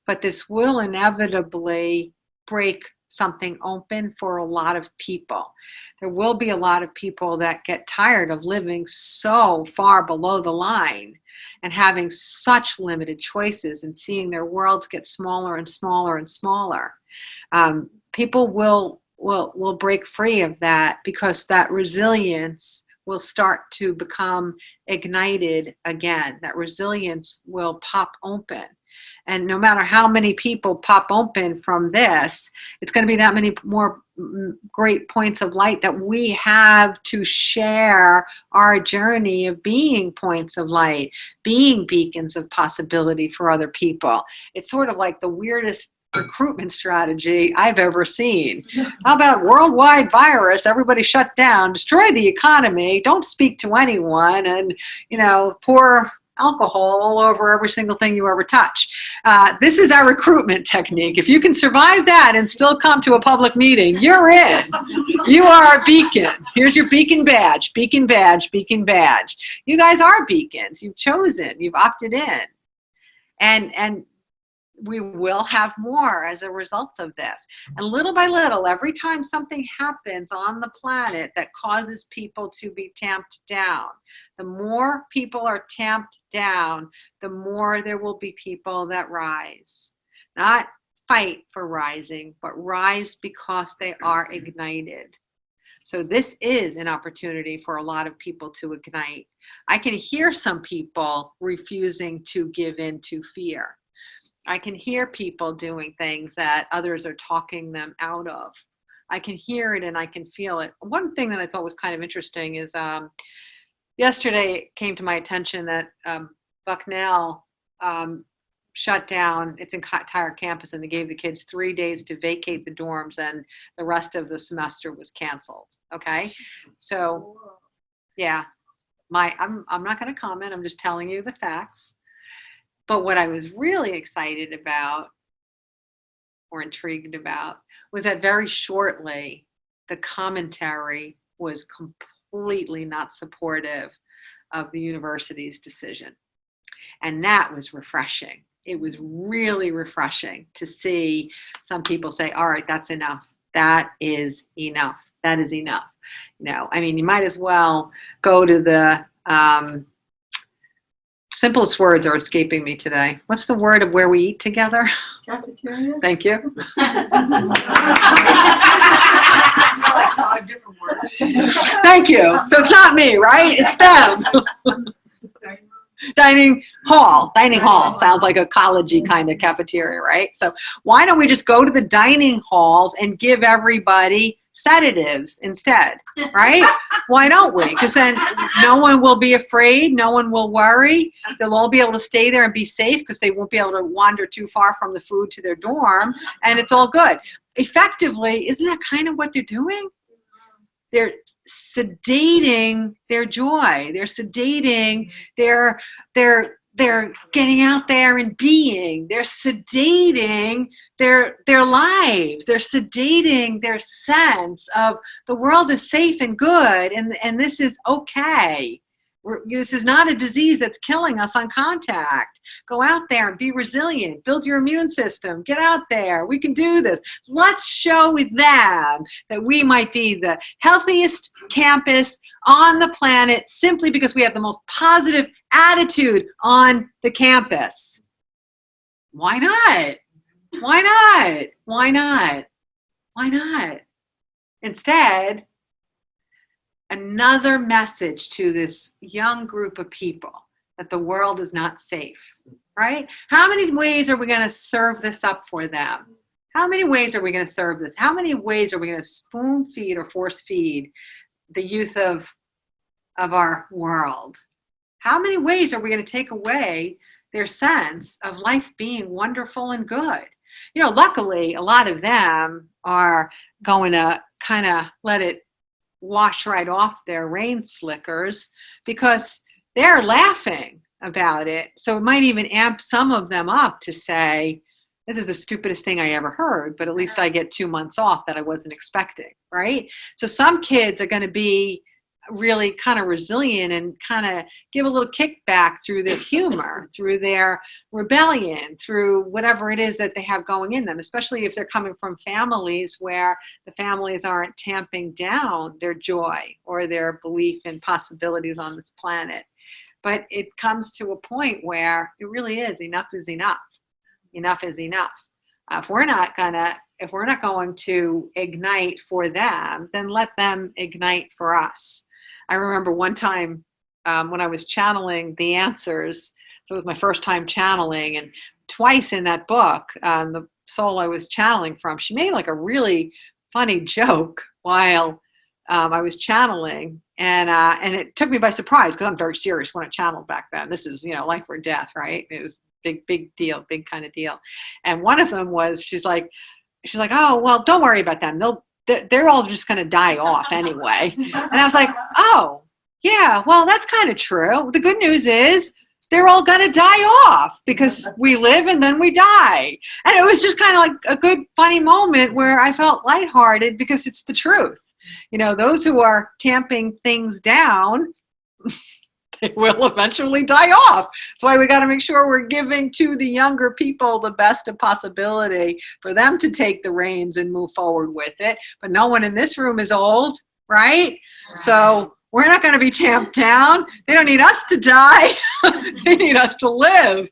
but this will inevitably break something open for a lot of people. There will be a lot of people that get tired of living so far below the line and having such limited choices and seeing their worlds get smaller and smaller and smaller. People will break free of that, because that resilience will start to become ignited again. That resilience will pop open. And no matter how many people pop open from this, it's going to be that many more great points of light that we have to share our journey of being points of light, being beacons of possibility for other people. It's sort of like the weirdest recruitment strategy I've ever seen. How about worldwide virus, everybody shut down, destroy the economy, don't speak to anyone, and poor alcohol all over every single thing you ever touch. This is our recruitment technique. If you can survive that and still come to a public meeting, you're in. You are a beacon. Here's your beacon badge, beacon badge, beacon badge. You guys are beacons. You've chosen. You've opted in. And we will have more as a result of this. And little by little, every time something happens on the planet that causes people to be tamped down, the more people are tamped down, the more there will be people that rise. Not fight for rising, but rise because they are ignited. So this is an opportunity for a lot of people to ignite. I can hear some people refusing to give in to fear. I can hear people doing things that others are talking them out of. I can hear it and I can feel it. One thing that I thought was kind of interesting is yesterday it came to my attention that Bucknell shut down its entire campus, and they gave the kids 3 days to vacate the dorms, and the rest of the semester was canceled. Okay, so yeah, I'm not going to comment. I'm just telling you the facts. But what I was really excited about or intrigued about was that very shortly the commentary was completely not supportive of the university's decision. And that was refreshing. It was really refreshing to see some people say, all right, that's enough. That is enough. That is enough. You know, I mean, you might as well go to the simplest words are escaping me today. What's the word of where we eat together? Cafeteria? Thank you. Like 5 different words. Thank you. So it's not me, right? It's them. Dining hall. Dining hall sounds like a college-y kind of cafeteria, right? So why don't we just go to the dining halls and give everybody sedatives instead, right? Why don't we? Because then no one will be afraid. No one will worry. They'll all be able to stay there and be safe because they won't be able to wander too far from the food to their dorm, and it's all good. Effectively, isn't that kind of what they're doing? They're sedating their joy. They're sedating their getting out there and being. They're sedating their lives. They're sedating their sense of the world is safe and good, and this is okay. This is not a disease that's killing us on contact. Go out there and be resilient. Build your immune system. Get out there. We can do this. Let's show them that we might be the healthiest campus on the planet simply because we have the most positive attitude on the campus. Why not? Why not? Why not? Why not? Instead, another message to this young group of people that the world is not safe, right? How many ways are we going to serve this up for them? How many ways are we going to serve this? How many ways are we going to spoon feed or force feed the youth of our world? How many ways are we going to take away their sense of life being wonderful and good? You know, luckily, a lot of them are going to kind of let it wash right off their rain slickers because they're laughing about it. So it might even amp some of them up to say, this is the stupidest thing I ever heard, but at least I get 2 months off that I wasn't expecting, right? So some kids are going to be really kind of resilient and kind of give a little kickback through their humor, through their rebellion, through whatever it is that they have going in them, especially if they're coming from families where the families aren't tamping down their joy or their belief in possibilities on this planet. But it comes to a point where it really is enough is enough. Enough is enough. If we're not going to ignite for them, then let them ignite for us. I remember one time when I was channeling the answers, so it was my first time channeling, and twice in that book, the soul I was channeling from, she made like a really funny joke while I was channeling, and it took me by surprise because I'm very serious when I channeled back then. This is, life or death, right? It was big deal, big kind of deal. And one of them was, she's like, oh, well, don't worry about them. They're all just going to die off anyway. And I was like, oh, yeah, well, that's kind of true. The good news is they're all going to die off because we live and then we die. And it was just kind of like a good, funny moment where I felt lighthearted because it's the truth. You know, those who are tamping things down, they will eventually die off. That's why we got to make sure we're giving to the younger people the best of possibility for them to take the reins and move forward with it. But no one in this room is old, right? So we're not going to be tamped down. They don't need us to die. They need us to live.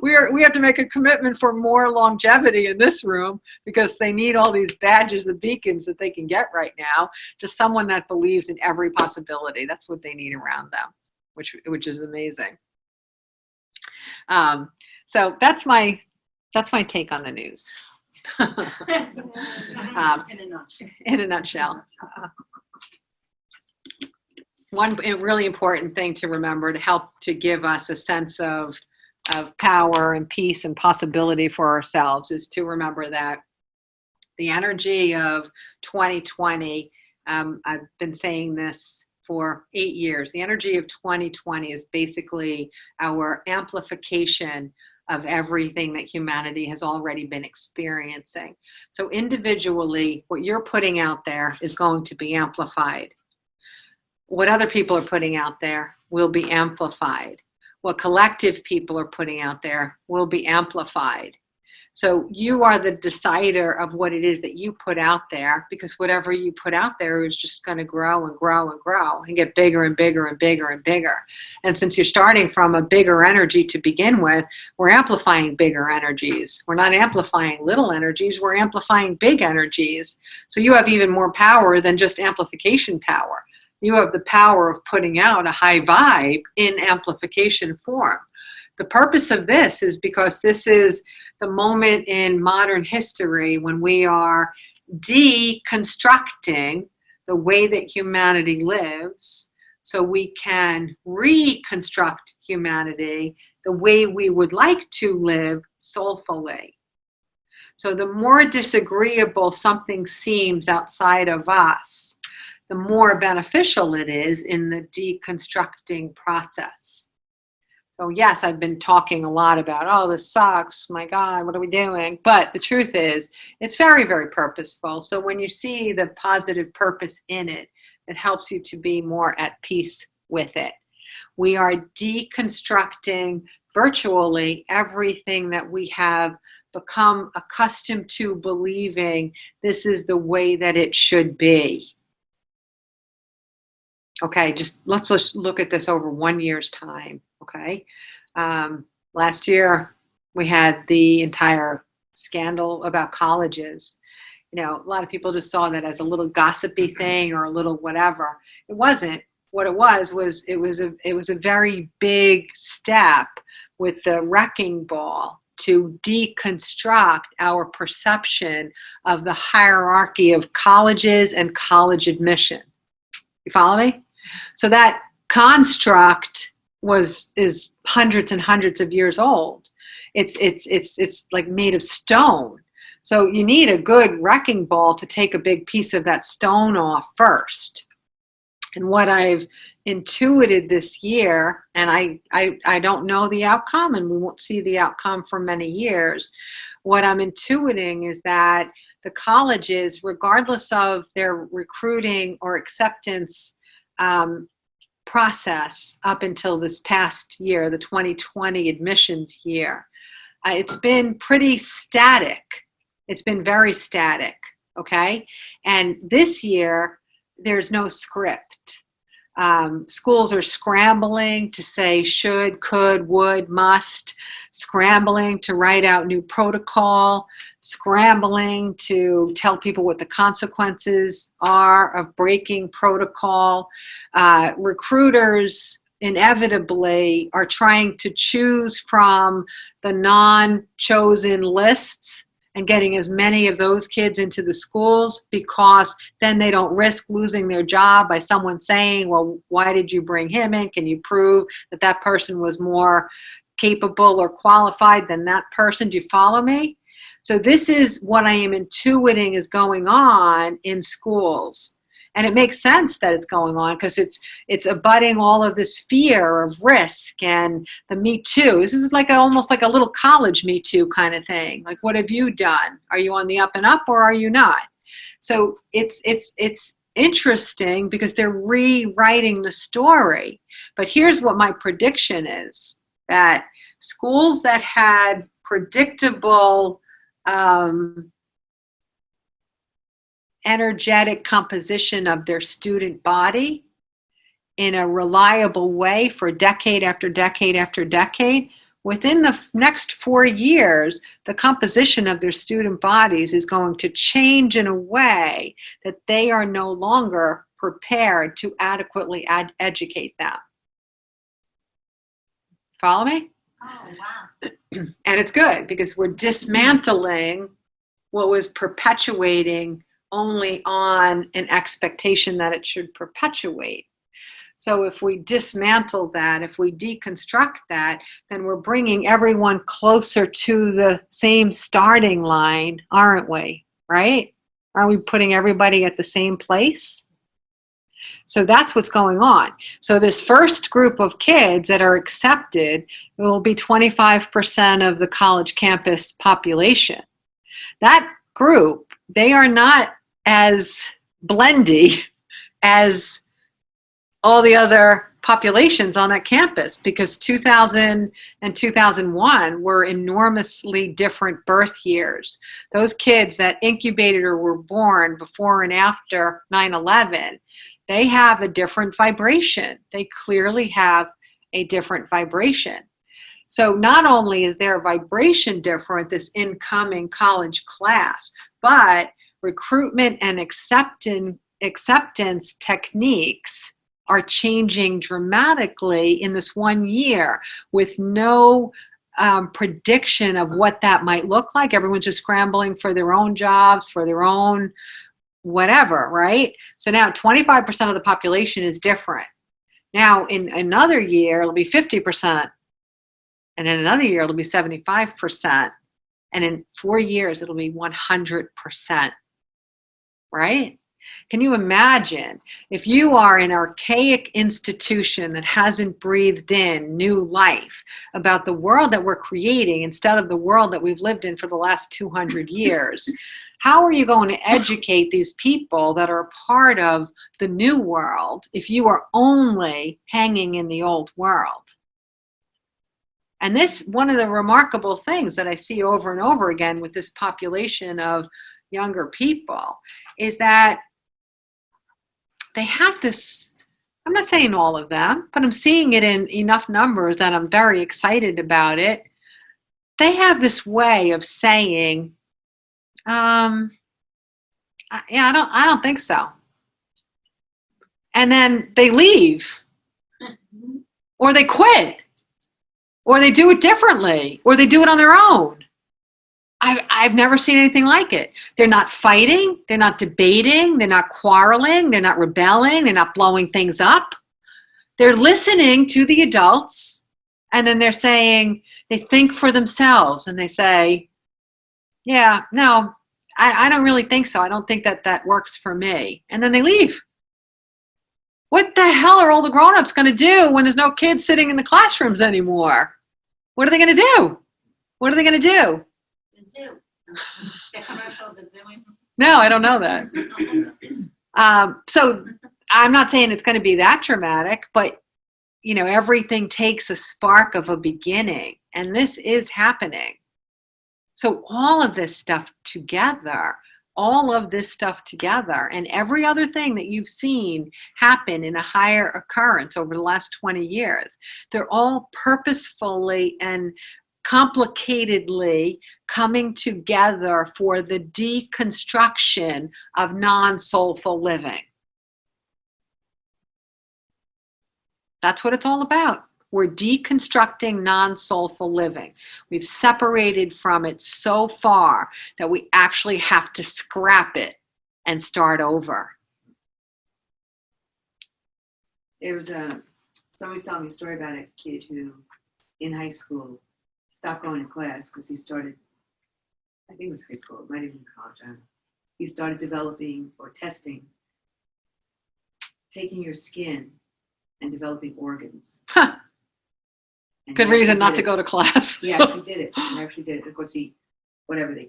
We have to make a commitment for more longevity in this room because they need all these badges and beacons that they can get right now. Just someone that believes in every possibility. That's what they need around them, which is amazing. So that's my take on the news. In a nutshell. One really important thing to remember to help to give us a sense of power and peace and possibility for ourselves is to remember that the energy of 2020, I've been saying this for 8 years, the energy of 2020 is basically our amplification of everything that humanity has already been experiencing. So individually, what you're putting out there is going to be amplified. What other people are putting out there will be amplified. What collective people are putting out there will be amplified. So you are the decider of what it is that you put out there, because whatever you put out there is just going to grow and grow and grow and get bigger and bigger and bigger and bigger. And since you're starting from a bigger energy to begin with, we're amplifying bigger energies. We're not amplifying little energies, we're amplifying big energies. So you have even more power than just amplification power. You have the power of putting out a high vibe in amplification form. The purpose of this is because this is the moment in modern history when we are deconstructing the way that humanity lives so we can reconstruct humanity the way we would like to live soulfully. So the more disagreeable something seems outside of us, the more beneficial it is in the deconstructing process. So yes, I've been talking a lot about, oh, this sucks, my God, what are we doing? But the truth is, it's very, very purposeful. So when you see the positive purpose in it, it helps you to be more at peace with it. We are deconstructing virtually everything that we have become accustomed to believing this is the way that it should be. Okay, let's just look at this over 1 year's time, okay? Last year, we had the entire scandal about colleges. You know, a lot of people just saw that as a little gossipy thing or a little whatever. It wasn't. What it was it was a very big step with the wrecking ball to deconstruct our perception of the hierarchy of colleges and college admission. You follow me? So that construct is hundreds and hundreds of years old. It's like made of stone. So you need a good wrecking ball to take a big piece of that stone off first. And what I've intuited this year, and I don't know the outcome, and we won't see the outcome for many years. What I'm intuiting is that the colleges, regardless of their recruiting or acceptance process up until this past year, the 2020 admissions year, it's been pretty static. It's been very static, okay? And this year, there's no script. Schools are scrambling to say should, could, would, must, scrambling to write out new protocol, scrambling to tell people what the consequences are of breaking protocol. Recruiters inevitably are trying to choose from the non-chosen lists and getting as many of those kids into the schools, because then they don't risk losing their job by someone saying, well, why did you bring him in? Can you prove that that person was more capable or qualified than that person? Do you follow me? So this is what I am intuiting is going on in schools. And it makes sense that it's going on because it's abutting all of this fear of risk and the Me Too. This is like almost like a little college Me Too kind of thing. Like, what have you done? Are you on the up and up or are you not? So it's interesting because they're rewriting the story. But here's what my prediction is, that schools that had predictable energetic composition of their student body in a reliable way for decade after decade after decade, within the next 4 years, the composition of their student bodies is going to change in a way that they are no longer prepared to adequately educate them. Follow me? Oh, wow. And it's good because we're dismantling what was perpetuating only on an expectation that it should perpetuate. So if we dismantle that, if we deconstruct that, then we're bringing everyone closer to the same starting line, aren't we? Right? Aren't we putting everybody at the same place? So that's what's going on. So this first group of kids that are accepted will be 25% of the college campus population. That group, they are not as blendy as all the other populations on that campus, because 2000 and 2001 were enormously different birth years. Those kids that incubated or were born before and after 9/11, they have a different vibration. They clearly have a different vibration. So not only is their vibration different, this incoming college class, but recruitment and acceptance techniques are changing dramatically in this 1 year with no prediction of what that might look like. Everyone's just scrambling for their own jobs, for their own whatever, right? So now 25% of the population is different. Now in another year, it'll be 50%. And in another year, it'll be 75%. And in 4 years, it'll be 100%. Right? Can you imagine if you are an archaic institution that hasn't breathed in new life about the world that we're creating instead of the world that we've lived in for the last 200 years? How are you going to educate these people that are part of the new world if you are only hanging in the old world? And this, one of the remarkable things that I see over and over again with this population of younger people, is that they have this, I'm not saying all of them, but I'm seeing it in enough numbers that I'm very excited about it. They have this way of saying, yeah, I don't think so. And then they leave, or they quit, or they do it differently, or they do it on their own. I've never seen anything like it. They're not fighting, they're not debating, they're not quarreling, they're not rebelling, they're not blowing things up. They're listening to the adults, and then they're saying, they think for themselves, and they say, yeah, no, I don't really think so. I don't think that works for me. And then they leave. What the hell are all the grown-ups going to do when there's no kids sitting in the classrooms anymore? What are they going to do? What are they going to do? The zoo. The commercial, the zoo. No, I don't know that. So I'm not saying it's going to be that dramatic, but you know, everything takes a spark of a beginning, and this is happening. So all of this stuff together, and every other thing that you've seen happen in a higher occurrence over the last 20 years, they're all purposefully and complicatedly coming together for the deconstruction of non-soulful living. That's what it's all about. We're deconstructing non-soulful living. We've separated from it so far that we actually have to scrap it and start over. There was somebody's telling me a story about a kid who, in high school, stopped going to class because he started, I think it was high school, it might have been college, I don't know. He started developing or testing taking your skin and developing organs. Huh. And Good he reason actually not did to it. go to class. He actually did it. He actually did it. Of course, they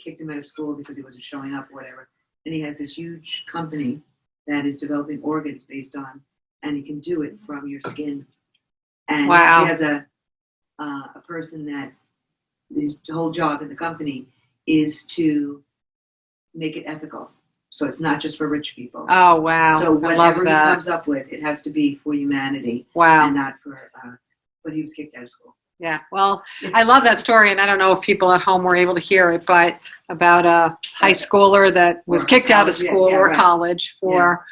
kicked him out of school because he wasn't showing up or whatever. And he has this huge company that is developing organs based on, and he can do it from your skin. And Wow. he has a person that his whole job in the company is to make it ethical. So it's not just for rich people. Oh, wow. So I love whatever he that. comes up with, it has to be for humanity Wow. and not for. But he was kicked out of school. Yeah, well, I love that story, and I don't know if people at home were able to hear it, but about a high schooler that was Or kicked out of college, yeah, school yeah, or right. college for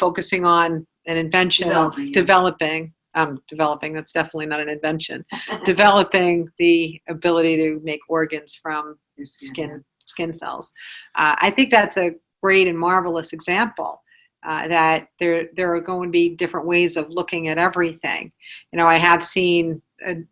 focusing on an invention of Developing, developing, that's definitely not an invention, developing the ability to make organs from Your skin cells. I think that's a great and marvelous example. That there are going to be different ways of looking at everything. You know, I have seen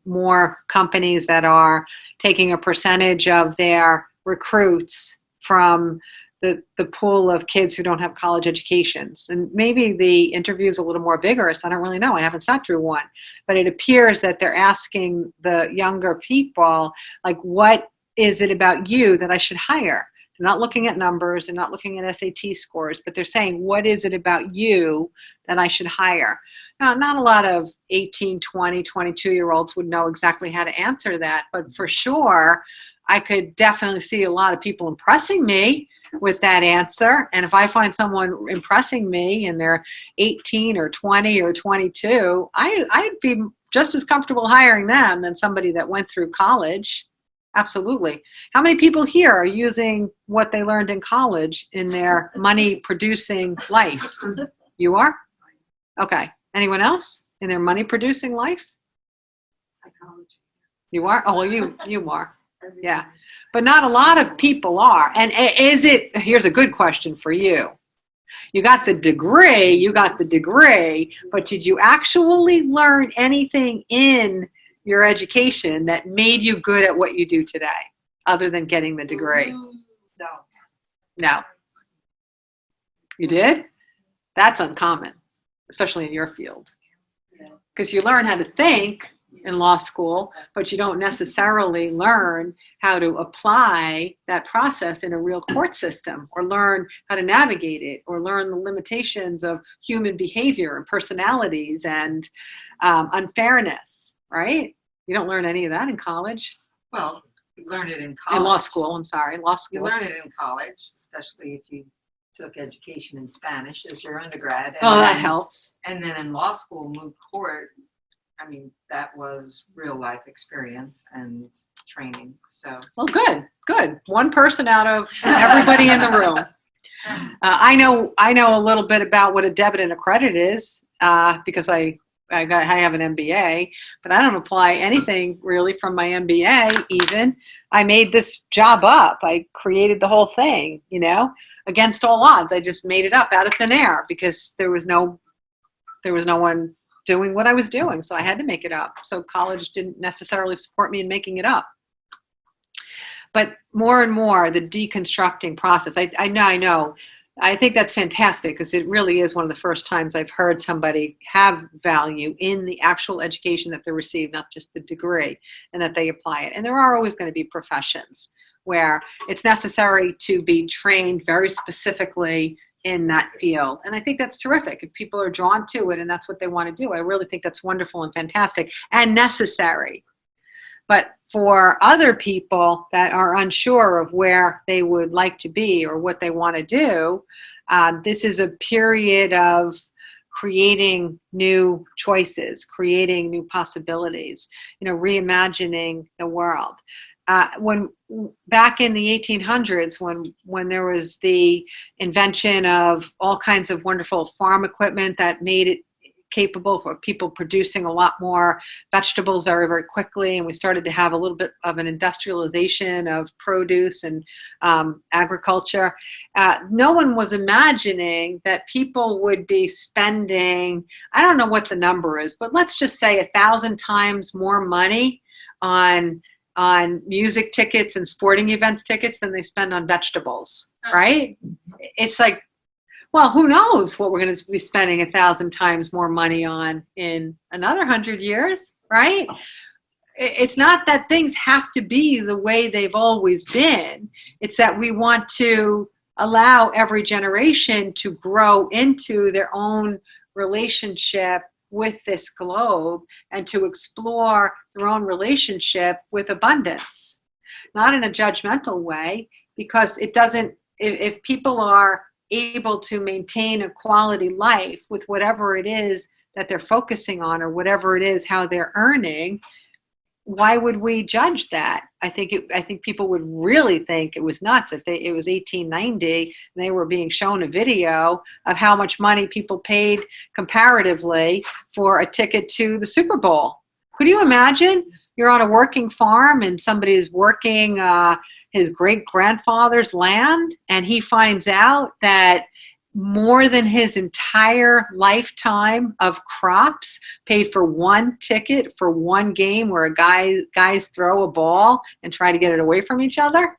more companies that are taking a percentage of their recruits from the pool of kids who don't have college educations. And maybe the interview is a little more vigorous. I don't really know. I haven't sat through one. But it appears that they're asking the younger people, like, what is it about you that I should hire? They're not looking at numbers. They're not looking at SAT scores, but they're saying, what is it about you that I should hire? Now, not a lot of 18, 20, 22-year-olds would know exactly how to answer that, but for sure, I could definitely see a lot of people impressing me with that answer. And if I find someone impressing me and they're 18 or 20 or 22, I'd be just as comfortable hiring them than somebody that went through college. Absolutely. How many people here are using what they learned in college in their money-producing life? You are? Okay. Anyone else in their money-producing life? Psychology. You are? Oh, well, you are. Yeah. But not a lot of people are. And here's a good question for you. You got the degree, but did you actually learn anything in your education that made you good at what you do today, other than getting the degree? No. No. You did? That's uncommon, especially in your field. Because you learn how to think in law school, but you don't necessarily learn how to apply that process in a real court system, or learn how to navigate it, or learn the limitations of human behavior and personalities and unfairness, right? You don't learn any of that in college. Well, you learn it in college. In law school, law You school. learn it in college, especially if you took education in Spanish as your undergrad. And Oh, that then, helps. And then in law school, moved court. I mean, that was real life experience and training. So. Well, good. One person out of everybody in the room. I know a little bit about what a debit and a credit is because I have an MBA, but I don't apply anything really from my MBA even. I made this job up. I created the whole thing, against all odds. I just made it up out of thin air because there was no one doing what I was doing, so I had to make it up. So college didn't necessarily support me in making it up. But more and more, the deconstructing process, I know. I think that's fantastic because it really is one of the first times I've heard somebody have value in the actual education that they receive, not just the degree, and that they apply it. And there are always going to be professions where it's necessary to be trained very specifically in that field. And I think that's terrific. If people are drawn to it and that's what they want to do, I really think that's wonderful and fantastic and necessary. But for other people that are unsure of where they would like to be or what they want to do, this is a period of creating new choices, creating new possibilities, reimagining the world. When back in the 1800s, when there was the invention of all kinds of wonderful farm equipment that made it capable for people producing a lot more vegetables very, very quickly, and we started to have a little bit of an industrialization of produce and agriculture, no one was imagining that people would be spending, I don't know what the number is, but let's just say 1,000 times more money on music tickets and sporting events tickets than they spend on vegetables, right? It's like, well, who knows what we're going to be spending 1,000 times more money on in another 100 years, right? It's not that things have to be the way they've always been. It's that we want to allow every generation to grow into their own relationship with this globe and to explore their own relationship with abundance. Not in a judgmental way, because it doesn't, if people are able to maintain a quality life with whatever it is that they're focusing on or whatever it is how they're earning, why would we judge that? I think people would really think it was nuts if it was 1890 and they were being shown a video of how much money people paid comparatively for a ticket to the Super Bowl. Could you imagine? You're on a working farm and somebody is working his great-grandfather's land, and he finds out that more than his entire lifetime of crops paid for one ticket for one game where guys throw a ball and try to get it away from each other.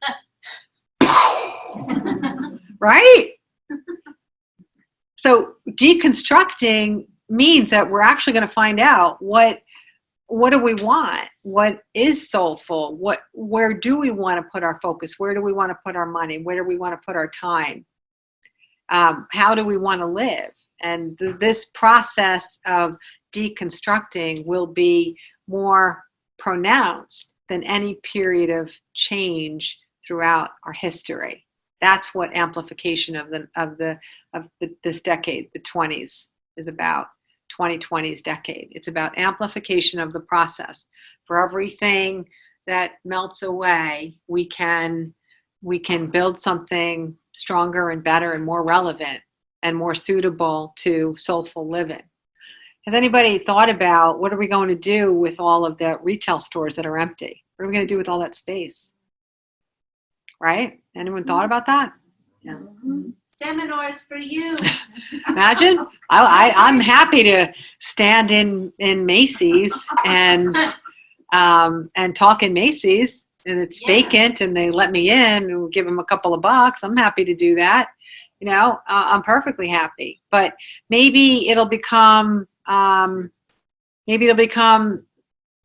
Right? So deconstructing means that we're actually going to find out what do we want? What is soulful? Where do we want to put our focus? Where do we want to put our money? Where do we want to put our time? How do we want to live? And this process of deconstructing will be more pronounced than any period of change throughout our history. That's what amplification of this decade, the 20s, is about. 2020's decade. It's about amplification of the process. For everything that melts away, we can build something stronger and better and more relevant and more suitable to soulful living. Has anybody thought about what are we going to do with all of the retail stores that are empty? What are we going to do with all that space? Right? Anyone thought about that? Yeah. Seminars for you. Imagine. I'm happy to stand in Macy's and talk in Macy's, and it's vacant, and they let me in and give them a couple of bucks. I'm happy to do that. I'm perfectly happy. But maybe it'll become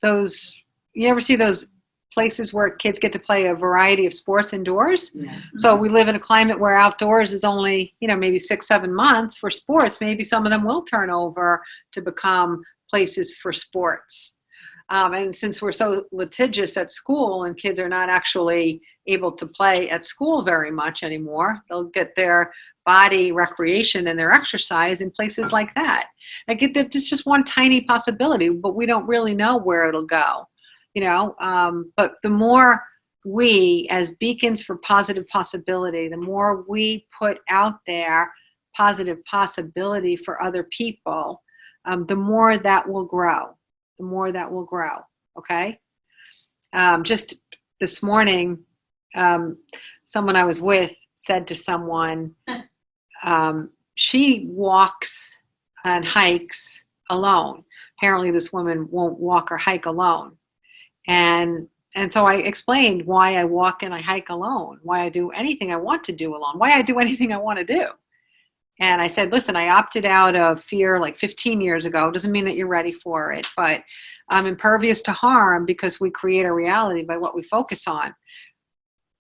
those. You ever see those places where kids get to play a variety of sports indoors? Yeah. So we live in a climate where outdoors is only, maybe 6-7 months for sports. Maybe some of them will turn over to become places for sports. And since we're so litigious at school and kids are not actually able to play at school very much anymore, they'll get their body recreation and their exercise in places like that. I get that it's just one tiny possibility, but we don't really know where it'll go. But the more we, as beacons for positive possibility, the more we put out there positive possibility for other people, the more that will grow. The more that will grow. Okay. Just this morning, someone I was with said to someone, she walks and hikes alone. Apparently, this woman won't walk or hike alone. And so I explained why I walk and I hike alone, why I do anything I want to do alone, why I do anything I want to do. And I said, listen, I opted out of fear like 15 years ago. Doesn't mean that you're ready for it, but I'm impervious to harm because we create our reality by what we focus on.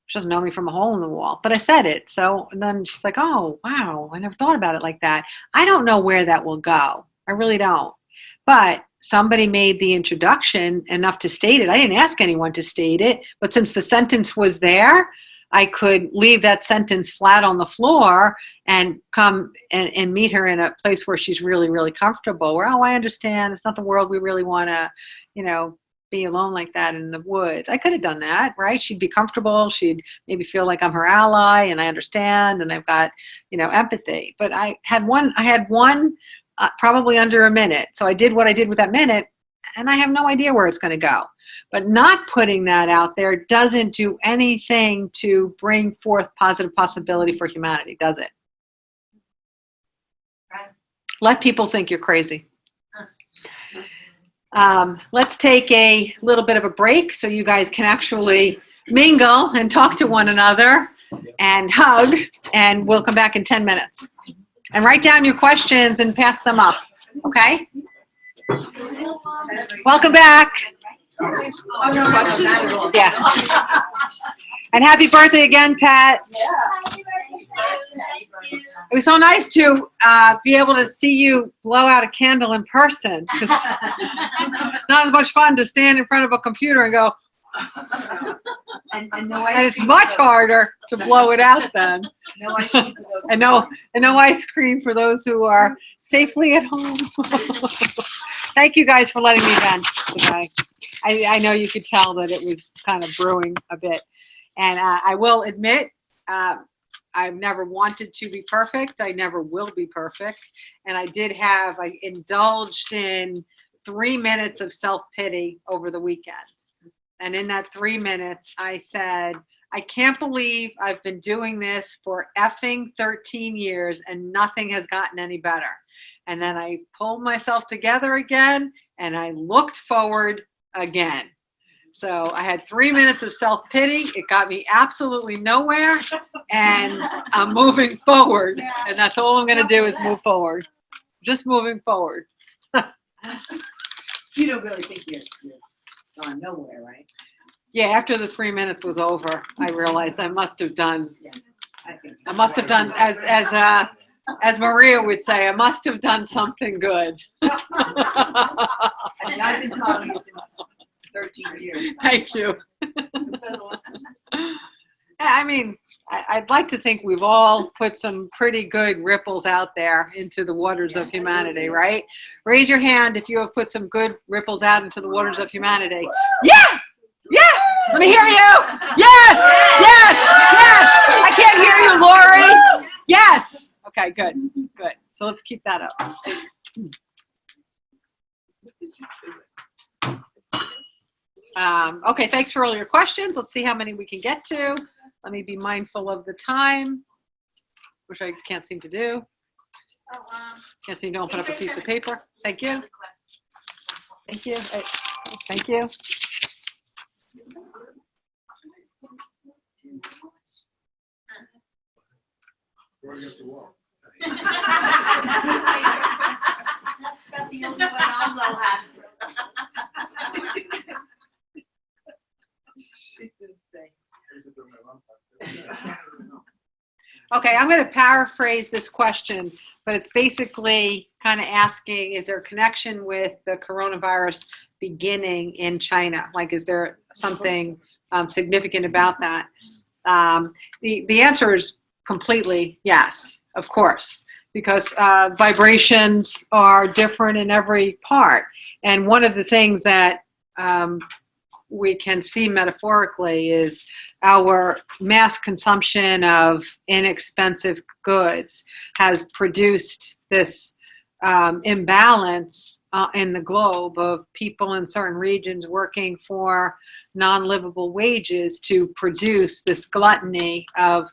She doesn't know me from a hole in the wall, but I said it. So, and then she's like, oh, wow, I never thought about it like that. I don't know where that will go. I really don't. But somebody made the introduction enough to state it. I didn't ask anyone to state it, but since the sentence was there, I could leave that sentence flat on the floor and come and meet her in a place where she's really, really comfortable, where, I understand. It's not the world we really want to, be alone like that in the woods. I could have done that, right? She'd be comfortable. She'd maybe feel like I'm her ally and I understand and I've got, empathy. But I had one probably under a minute. So I did what I did with that minute, and I have no idea where it's going to go. But not putting that out there doesn't do anything to bring forth positive possibility for humanity, does it? Right. Let people think you're crazy. Let's take a little bit of a break so you guys can actually mingle and talk to one another and hug, and we'll come back in 10 minutes. And write down your questions and pass them up, okay? Welcome back. Yeah. And happy birthday again, Pat. It was so nice to be able to see you blow out a candle in person. It's not as much fun to stand in front of a computer and go, And no and ice it's cream much for those- harder to blow it out then. No ice cream for those. And no ice cream for those who are safely at home. Thank you guys for letting me vent today. I know you could tell that it was kind of brewing a bit. And I will admit, I've never wanted to be perfect. I never will be perfect. And I indulged in 3 minutes of self-pity over the weekend. And in that 3 minutes, I said, I can't believe I've been doing this for effing 13 years and nothing has gotten any better. And then I pulled myself together again and I looked forward again. So I had 3 minutes of self-pity. It got me absolutely nowhere. And I'm moving forward. And that's all I'm going to do is move forward. Just moving forward. You don't really think you're going nowhere, right? Yeah, after the 3 minutes was over, I realized I must have done, I think so. I must have done, as Maria would say, I must have done something good. I mean, I've been calling you since 13 years. Thank you. I mean, I'd like to think we've all put some pretty good ripples out there into the waters of humanity, right? Raise your hand if you have put some good ripples out into the waters of humanity. Yeah! Yeah! Let me hear you! Yes! Yes! Yes! I can't hear you, Lori! Yes! Okay, good. Good. So let's keep that up. Okay, thanks for all your questions. Let's see how many we can get to. Let me be mindful of the time, which I can't seem to do. Can't seem to open up a piece of paper. Thank you. Thank you. Thank you. We're against the wall. That's the only one I'll know how. Okay, I'm going to paraphrase this question, but it's basically kind of asking, is there a connection with the coronavirus beginning in China? Like, is there something significant about that? The answer is completely yes, of course, because vibrations are different in every part. And one of the things that we can see metaphorically is our mass consumption of inexpensive goods has produced this imbalance in the globe of people in certain regions working for non-livable wages to produce this gluttony of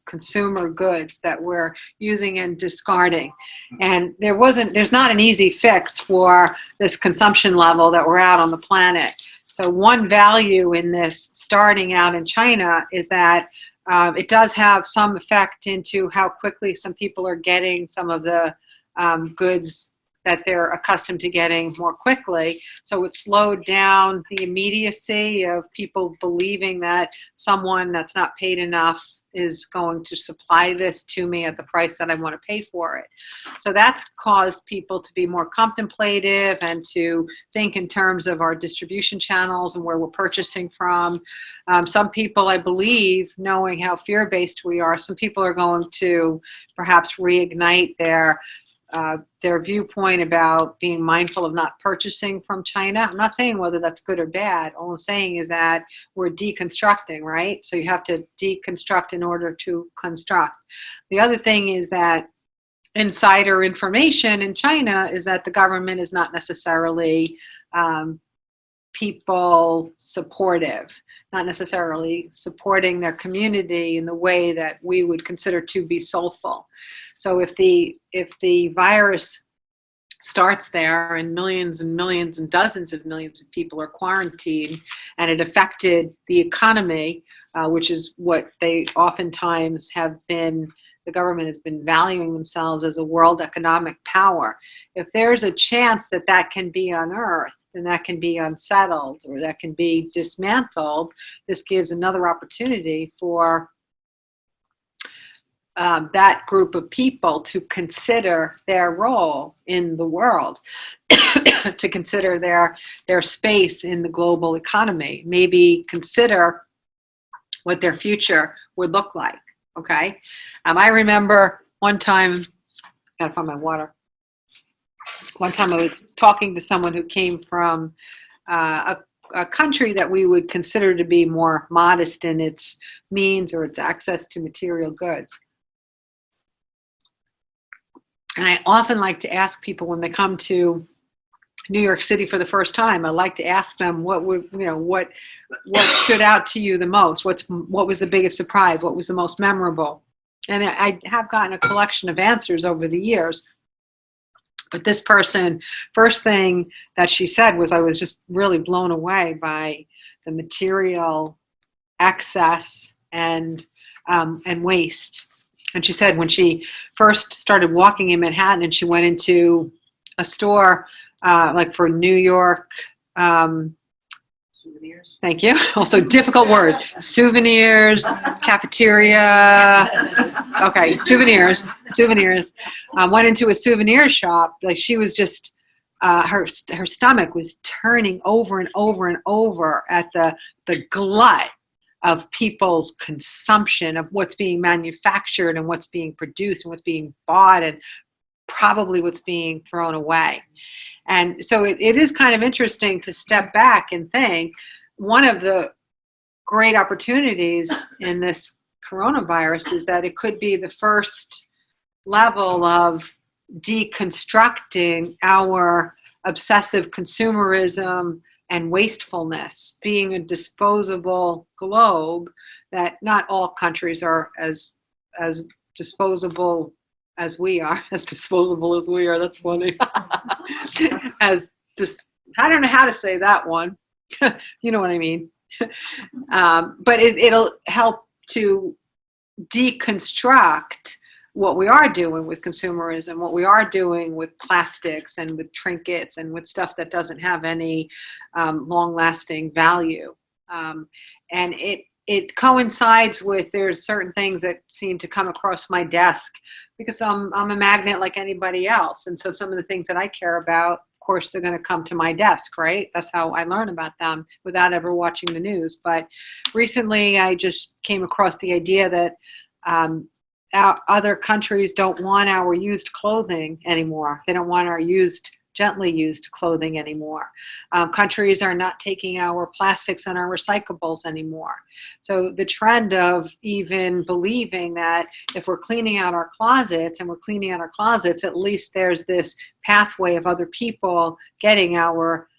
consumer goods that we're using and discarding. And there's not an easy fix for this consumption level that we're at on the planet. So one value in this starting out in China is that it does have some effect into how quickly some people are getting some of the goods that they're accustomed to getting more quickly. So it slowed down the immediacy of people believing that someone that's not paid enough is going to supply this to me at the price that I want to pay for it. So that's caused people to be more contemplative and to think in terms of our distribution channels and where we're purchasing from. Some people, I believe, knowing how fear-based we are, some people are going to perhaps reignite their viewpoint about being mindful of not purchasing from China. I'm not saying whether that's good or bad. All I'm saying is that we're deconstructing, right? So you have to deconstruct in order to construct. The other thing is that insider information in China is that the government is not necessarily people supportive, not necessarily supporting their community in the way that we would consider to be soulful. So if the virus starts there and millions and dozens of millions of people are quarantined and it affected the economy, which is what they oftentimes have been the government has been valuing themselves as a world economic power. If there's a chance that that can be unearthed, and that can be unsettled, or that can be dismantled, this gives another opportunity for that group of people to consider their role in the world, to consider their space in the global economy, maybe consider what their future would look like. Okay, I remember one time, gotta find my water. One time I was talking to someone who came from a country that we would consider to be more modest in its means or its access to material goods. And I often like to ask people when they come to New York City for the first time, I like to ask them what stood out to you the most? What was the biggest surprise? What was the most memorable? And I have gotten a collection of answers over the years. But this person, first thing that she said was, I was just really blown away by the material excess and waste. And she said when she first started walking in Manhattan and she went into a store like for New York, Souvenirs. thank you. Also difficult word. Souvenirs, cafeteria. Okay, souvenirs. Went into a souvenir shop. Like she was just, her stomach was turning over and over and over at the glut of people's consumption of what's being manufactured and what's being produced and what's being bought and probably what's being thrown away. And so it is kind of interesting to step back and think one of the great opportunities in this coronavirus is that it could be the first level of deconstructing our obsessive consumerism and wastefulness, being a disposable globe, that not all countries are as disposable as we are, That's funny. I don't know how to say that one. You know what I mean. But it'll help to deconstruct what we are doing with consumerism, what we are doing with plastics and with trinkets and with stuff that doesn't have any long-lasting value. And it coincides with, there's certain things that seem to come across my desk because I'm a magnet like anybody else. And so some of the things that I care about, of course, they're going to come to my desk, right? That's how I learn about them without ever watching the news. But recently I just came across the idea that other countries don't want our used clothing anymore. They don't want our gently used clothing anymore. Countries are not taking our plastics and our recyclables anymore. So the trend of even believing that if we're cleaning out our closets, at least there's this pathway of other people getting our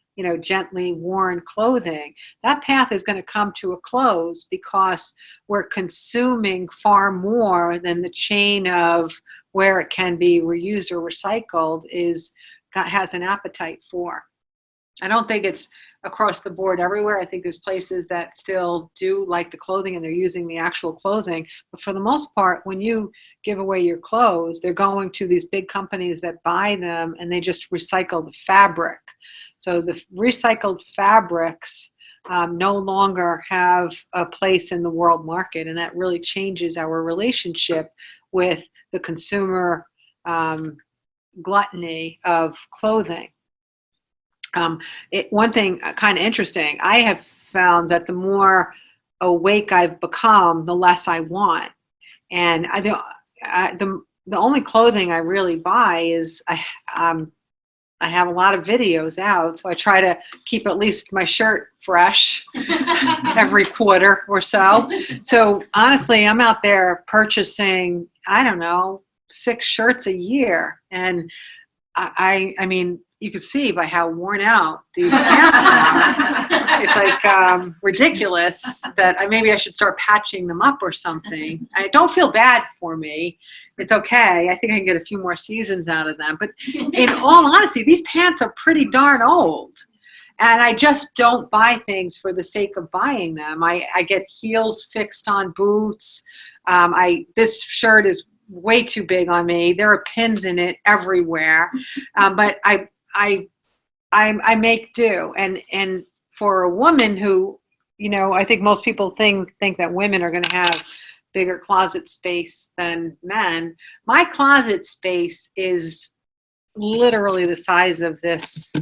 gently worn clothing. That path is going to come to a close because we're consuming far more than the chain of where it can be reused or recycled has an appetite for. I don't think it's across the board everywhere. I think there's places that still do like the clothing and they're using the actual clothing. But for the most part, when you give away your clothes, they're going to these big companies that buy them and they just recycle the fabric. So the recycled fabrics no longer have a place in the world market, and that really changes our relationship with the consumer gluttony of clothing. One thing kind of interesting, I have found that the more awake I've become, the less I want. And the only clothing I really buy is I have a lot of videos out, so I try to keep at least my shirt fresh every quarter or so. So honestly, I'm out there purchasing, I don't know, 6 shirts a year. And I mean, you can see by how worn out these pants are. It's like ridiculous that maybe I should start patching them up or something. I don't feel bad for me. It's okay. I think I can get a few more seasons out of them. But in all honesty, these pants are pretty darn old. And I just don't buy things for the sake of buying them. I get heels fixed on boots. This shirt is way too big on me. There are pins in it everywhere, but I make do. And for a woman who, I think most people think that women are going to have bigger closet space than men. My closet space is literally the size of this.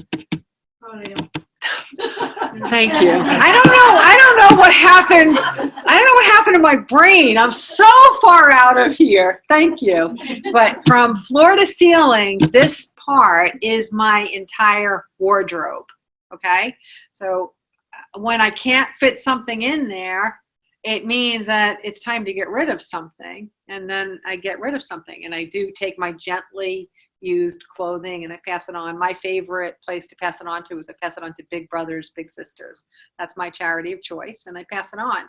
Thank you. I don't know what happened. I don't know what happened to my brain. I'm so far out of here. Thank you. But from floor to ceiling, this part is my entire wardrobe. Okay? So when I can't fit something in there, it means that it's time to get rid of something. And then I get rid of something. And I do take my gently used clothing and I pass it on. My favorite place to pass it on to is I pass it on to big brothers, big sisters. That's my charity of choice, and I pass it on.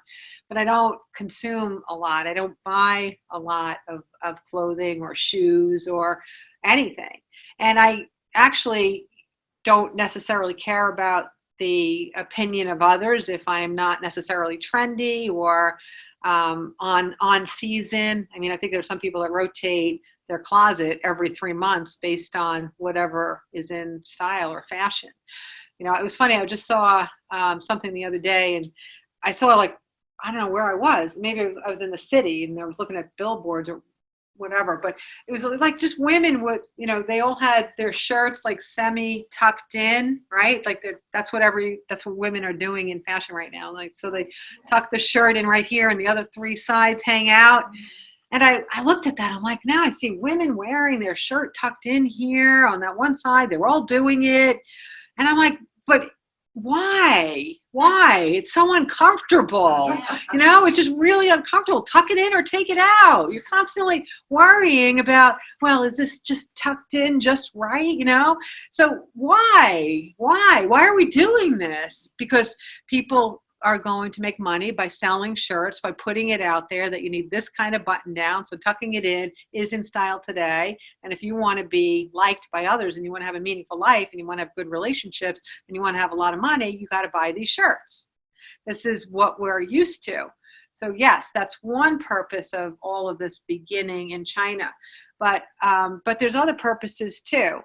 But I don't consume a lot. I don't buy a lot of clothing or shoes or anything. And I actually don't necessarily care about the opinion of others if I am not necessarily trendy or on season. I mean, I think there's some people that rotate their closet every 3 months based on whatever is in style or fashion. It was funny. I just saw something the other day, and I saw I don't know where I was. Maybe I was in the city, and I was looking at billboards or whatever. But it was like just women with, they all had their shirts semi tucked in, right? That's what women are doing in fashion right now. So they tuck the shirt in right here, and the other 3 sides hang out. And I looked at that. I'm like, now I see women wearing their shirt tucked in here on that one side. They were all doing it. And I'm like, but why? It's so uncomfortable. It's just really uncomfortable. Tuck it in or take it out. You're constantly worrying about, well, is this just tucked in just right? So why are we doing this? Because people are going to make money by selling shirts, by putting it out there that you need this kind of button down. So tucking it in is in style today. And if you want to be liked by others and you want to have a meaningful life and you want to have good relationships and you want to have a lot of money, you got to buy these shirts. This is what we're used to. So yes, that's one purpose of all of this beginning in China. But there's other purposes too.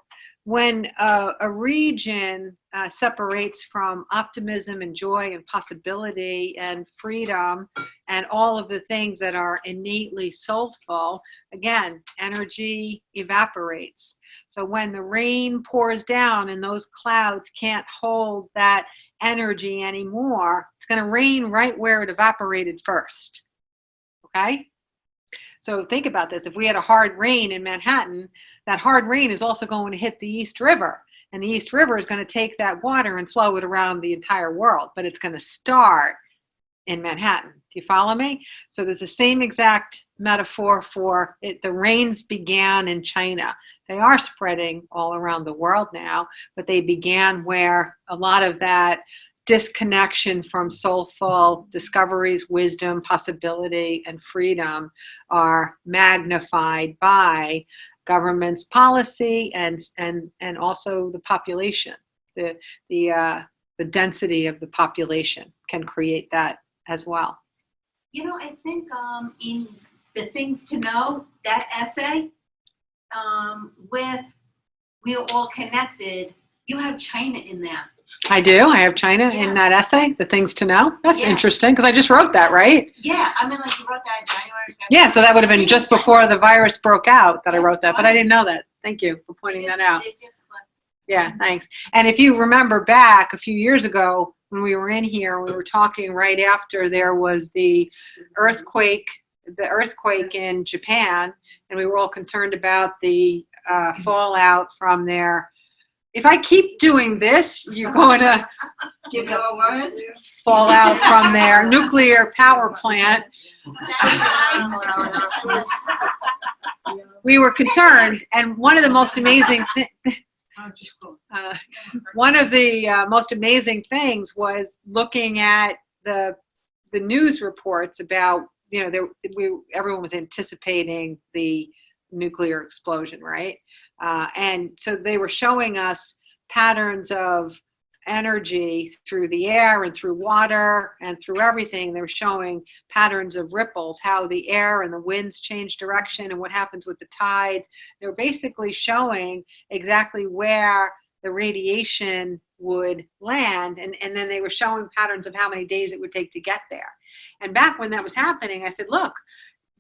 When a region separates from optimism and joy and possibility and freedom and all of the things that are innately soulful, again, energy evaporates. So when the rain pours down and those clouds can't hold that energy anymore, it's going to rain right where it evaporated first. Okay? So think about this. If we had a hard rain in Manhattan, that hard rain is also going to hit the East River. And the East River is going to take that water and flow it around the entire world. But it's going to start in Manhattan. Do you follow me? So there's the same exact metaphor for it. The rains began in China. They are spreading all around the world now, but they began where a lot of that disconnection from soulful discoveries, wisdom, possibility, and freedom are magnified by government's policy and also the population. The density of the population can create that as well. I think in the things to know, that essay, with We're All Connected, you have China in there. I do. I have China in that essay, The Things to Know. That's interesting because I just wrote that, right? Yeah, I mean, you wrote that in January. February. Yeah, so that would have been just before the virus broke out that I wrote that, but I didn't know that. Thank you for pointing that out. It just clicked. Yeah, thanks. And if you remember back a few years ago when we were in here, we were talking right after there was the earthquake in Japan, and we were all concerned about the fallout from their. If I keep doing this, you're going to Give you a word? fall out from their nuclear power plant. We were concerned, and one of the most amazing things was looking at the news reports about, everyone was anticipating the nuclear explosion, right? And so they were showing us patterns of energy through the air and through water and through everything. They were showing patterns of ripples, how the air and the winds change direction and what happens with the tides. They were basically showing exactly where the radiation would land, and then they were showing patterns of how many days it would take to get there. And back when that was happening, I said, look,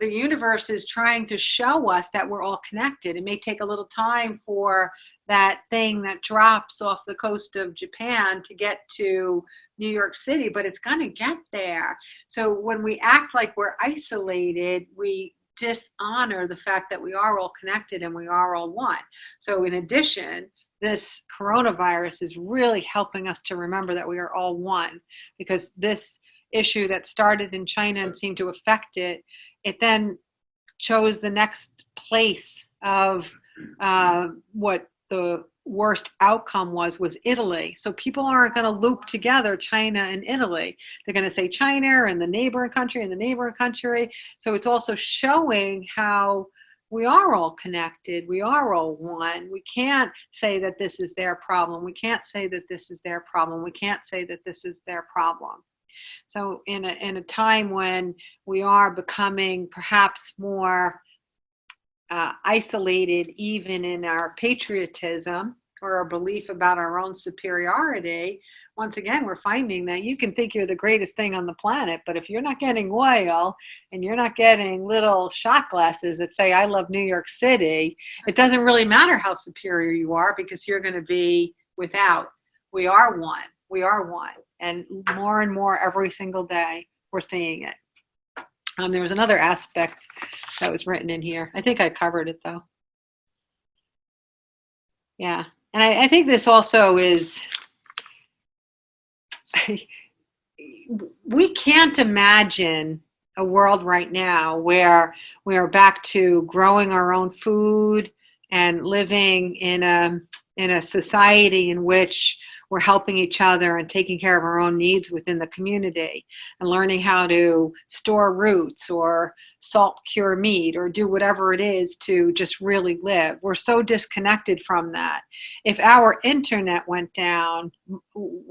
the universe is trying to show us that we're all connected. It may take a little time for that thing that drops off the coast of Japan to get to New York City, but it's going to get there. So when we act like we're isolated, we dishonor the fact that we are all connected and we are all one. So in addition, this coronavirus is really helping us to remember that we are all one, because this issue that started in China and seemed to affect it, it then chose the next place of what the worst outcome was Italy. So people aren't going to loop together China and Italy. They're going to say China and the neighboring country and the neighboring country. So it's also showing how we are all connected. We are all one. We can't say that this is their problem. We can't say that this is their problem. We can't say that this is their problem. So in a time when we are becoming perhaps more isolated, even in our patriotism or our belief about our own superiority, once again, we're finding that you can think you're the greatest thing on the planet, but if you're not getting oil and you're not getting little shot glasses that say, I love New York City, it doesn't really matter how superior you are, because you're going to be without. We are one. We are one. And more every single day, we're seeing it. There was another aspect that was written in here. I think I covered it, though. Yeah. And I think this also is, we can't imagine a world right now where we are back to growing our own food and living in a society in which we're helping each other and taking care of our own needs within the community and learning how to store roots or salt cure meat or do whatever it is to just really live. We're so disconnected from that. If our internet went down,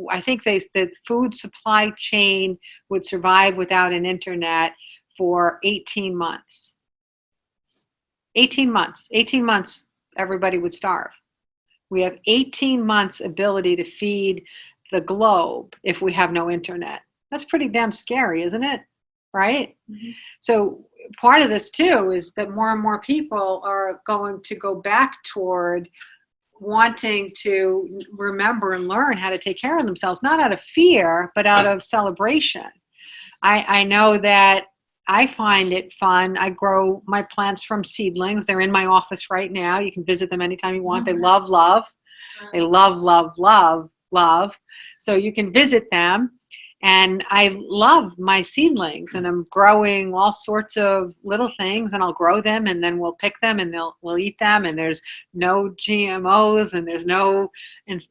I think the food supply chain would survive without an internet for 18 months. 18 months. 18 months, everybody would starve. We have 18 months ability to feed the globe if we have no internet. That's pretty damn scary, isn't it? Right? Mm-hmm. So part of this too is that more and more people are going to go back toward wanting to remember and learn how to take care of themselves, not out of fear, but out of celebration. I know that I find it fun. I grow my plants from seedlings. They're in my office right now. You can visit them anytime you want. They love love. They love, love, love, love. So you can visit them. And I love my seedlings, and I'm growing all sorts of little things, and I'll grow them, and then we'll pick them, and we'll eat them, and there's no GMOs, and there's no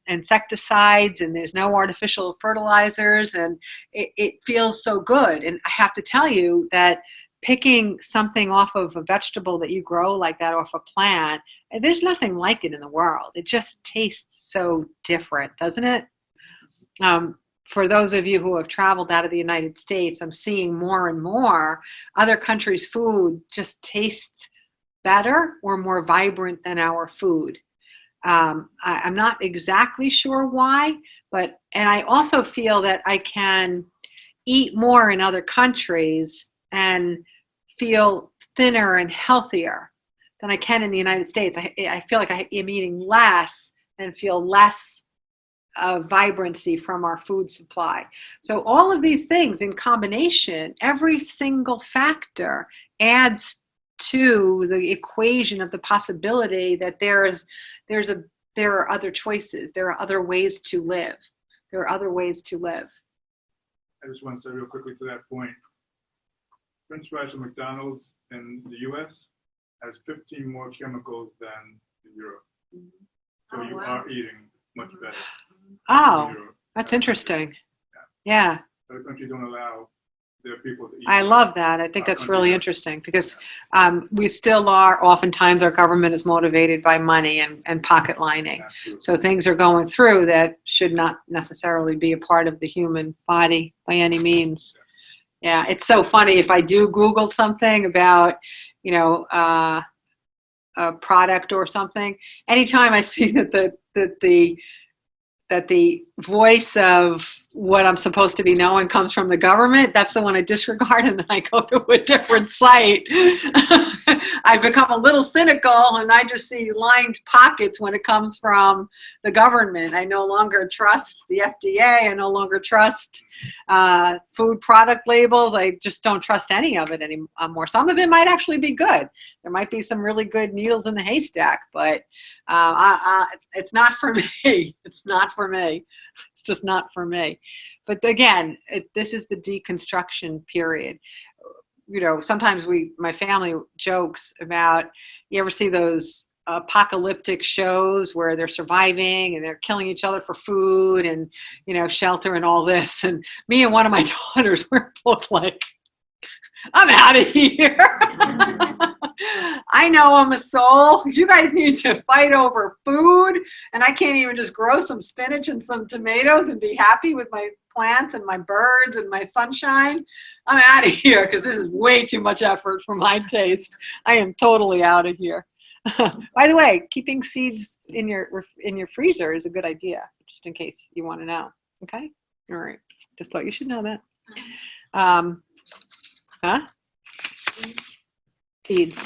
insecticides, and there's no artificial fertilizers, and it feels so good. And I have to tell you that picking something off of a vegetable that you grow like that off a plant, there's nothing like it in the world. It just tastes so different, doesn't it? For those of you who have traveled out of the United States, I'm seeing more and more other countries' food just tastes better or more vibrant than our food. I'm not exactly sure why, and I also feel that I can eat more in other countries and feel thinner and healthier than I can in the United States. I feel like I am eating less and feel less vibrancy from our food supply. So all of these things in combination, every single factor adds to the equation of the possibility that there are other choices. There are other ways to live. There are other ways to live. I just want to say real quickly to that point. French fries from McDonald's in the U.S. has 15 more chemicals than in Europe. So you are eating much better. Oh, that's interesting. Yeah. Other countries don't allow there are people that eat. I love that. I think that's really interesting because we still are, oftentimes our government is motivated by money and pocket lining. Absolutely. So things are going through that should not necessarily be a part of the human body by any means. Yeah, it's so funny if I do Google something about, you know, a product or something, anytime I see that the voice of what I'm supposed to be knowing comes from the government, that's the one I disregard, and then I go to a different site. I become a little cynical, and I just see lined pockets when it comes from the government. I no longer trust the FDA. I no longer trust food product labels. I just don't trust any of it anymore. Some of it might actually be good. There might be some really good needles in the haystack, but it's not for me. It's not for me. It's just not for me. But again, this is the deconstruction period. You know, sometimes my family jokes about, you ever see those apocalyptic shows where they're surviving and they're killing each other for food and, you know, shelter and all this. And me and one of my daughters were both like, I'm out of here. I know I'm a soul. If you guys need to fight over food and I can't even just grow some spinach and some tomatoes and be happy with my plants and my birds and my sunshine, I'm out of here because this is way too much effort for my taste. I am totally out of here. By the way, keeping seeds in your freezer is a good idea, just in case you want to know. Okay? All right. Just thought you should know that. Huh? Seeds.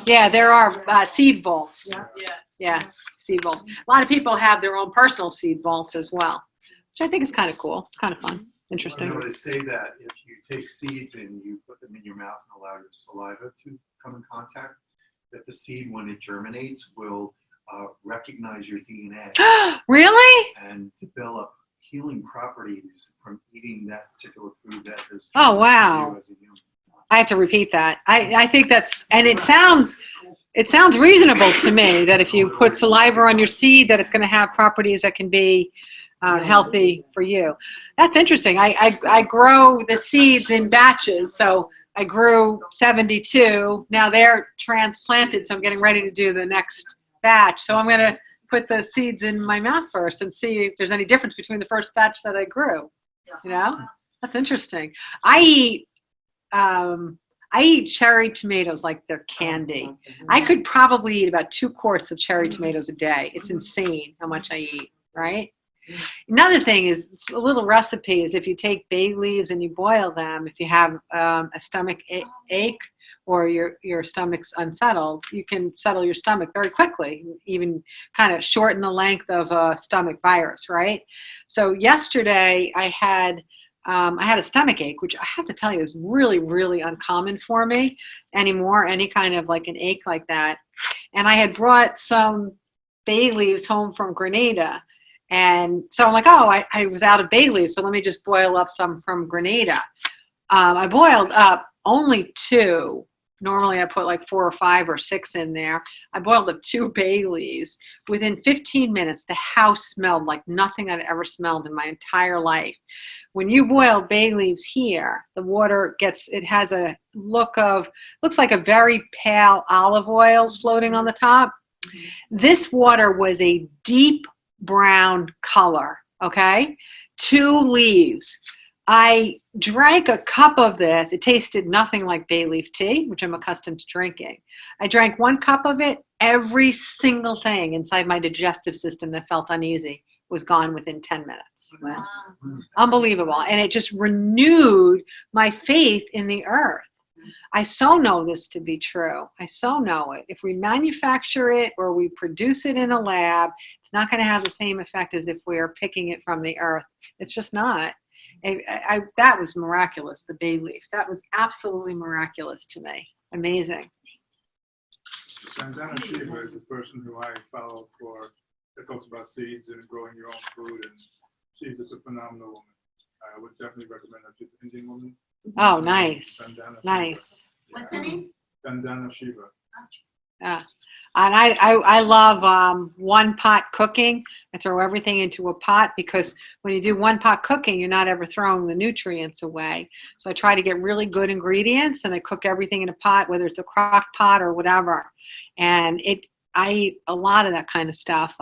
Yeah, there are seed vaults. Yeah, seed vaults. A lot of people have their own personal seed vaults as well, which I think is kind of cool, kind of fun, interesting. You know, they say that if you take seeds and you put them in your mouth and allow your saliva to come in contact, that the seed, when it germinates, will recognize your DNA Really? and develop healing properties from eating that particular food that is. Oh, wow. You as a human. I have to repeat that. I think that's, and it sounds reasonable to me that if you put saliva on your seed, that it's going to have properties that can be healthy for you. That's interesting. I grow the seeds in batches. So I grew 72. Now they're transplanted. So I'm getting ready to do the next batch. So I'm going to put the seeds in my mouth first and see if there's any difference between the first batch that I grew. You know, that's interesting. I eat cherry tomatoes like they're candy. I could probably eat about 2 quarts of cherry tomatoes a day. It's insane how much I eat, right? Another thing is, a little recipe is if you take bay leaves and you boil them, if you have a stomach ache or your stomach's unsettled, you can settle your stomach very quickly, even kind of shorten the length of a stomach virus, right? So yesterday I had a stomach ache, which I have to tell you is really, really uncommon for me anymore, any kind of like an ache like that. And I had brought some bay leaves home from Grenada. And so I'm like, oh, I was out of bay leaves, so let me just boil up some from Grenada. I boiled up only 2. Normally I put like 4 or 5 or 6 in there. I boiled up 2 bay leaves. Within 15 minutes, the house smelled like nothing I'd ever smelled in my entire life. When you boil bay leaves here, the water has a looks like a very pale olive oil floating on the top. This water was a deep brown color, okay? 2 leaves. I drank a cup of this. It tasted nothing like bay leaf tea, which I'm accustomed to drinking. I drank 1 cup of it. Every single thing inside my digestive system that felt uneasy was gone within 10 minutes. Wow. Unbelievable. And it just renewed my faith in the earth. I so know this to be true. I so know it. If we manufacture it or we produce it in a lab, it's not going to have the same effect as if we are picking it from the earth. It's just not. That was miraculous, the bay leaf. That was absolutely miraculous to me. Amazing. Sandana Shiva is a person who I follow that talks about seeds and growing your own food, and she's just a phenomenal woman. I would definitely recommend her. She's an Indian woman. Oh, nice. Sandana Shiva. Nice. What's her name? Sandana Shiva. Yeah. And I love one pot cooking. I throw everything into a pot because when you do one pot cooking, you're not ever throwing the nutrients away. So I try to get really good ingredients and I cook everything in a pot, whether it's a crock pot or whatever. And I eat a lot of that kind of stuff.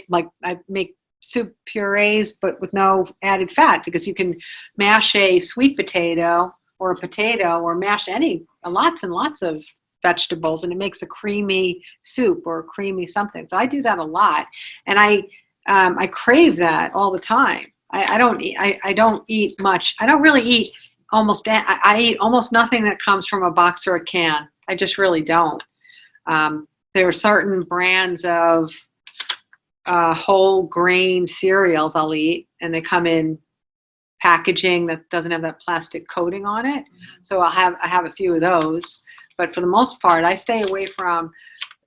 Like I make soup purees, but with no added fat, because you can mash a sweet potato or a potato or mash lots and lots of vegetables, and it makes a creamy soup or a creamy something. So I do that a lot, and I crave that all the time. I don't eat much. I don't really eat I eat almost nothing that comes from a box or a can. I just really don't. There are certain brands of whole grain cereals I'll eat, and they come in packaging that doesn't have that plastic coating on it. So I have a few of those. But for the most part, I stay away from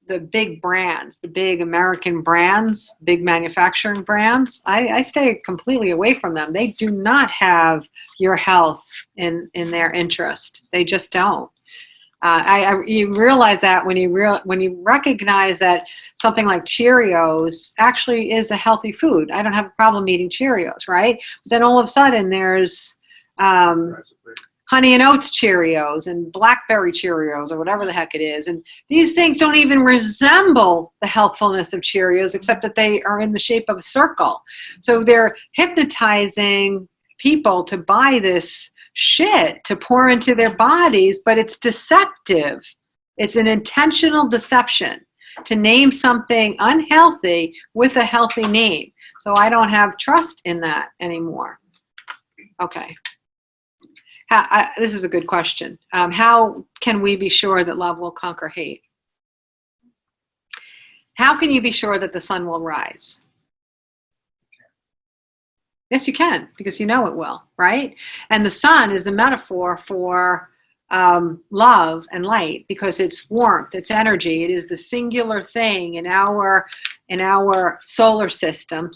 the big brands, the big American brands, big manufacturing brands. I stay completely away from them. They do not have your health in their interest. They just don't. You realize that when you recognize that something like Cheerios actually is a healthy food. I don't have a problem eating Cheerios, right? But then all of a sudden there's Honey and Oats Cheerios and Blackberry Cheerios or whatever the heck it is. And these things don't even resemble the healthfulness of Cheerios, except that they are in the shape of a circle. So they're hypnotizing people to buy this shit to pour into their bodies, but it's deceptive. It's an intentional deception to name something unhealthy with a healthy name. So I don't have trust in that anymore. Okay. This is a good question. How can we be sure that love will conquer hate? How can you be sure that the sun will rise? Yes, you can, because you know it will, right? And the sun is the metaphor for love and light, because it's warmth, it's energy. It is the singular thing in our solar system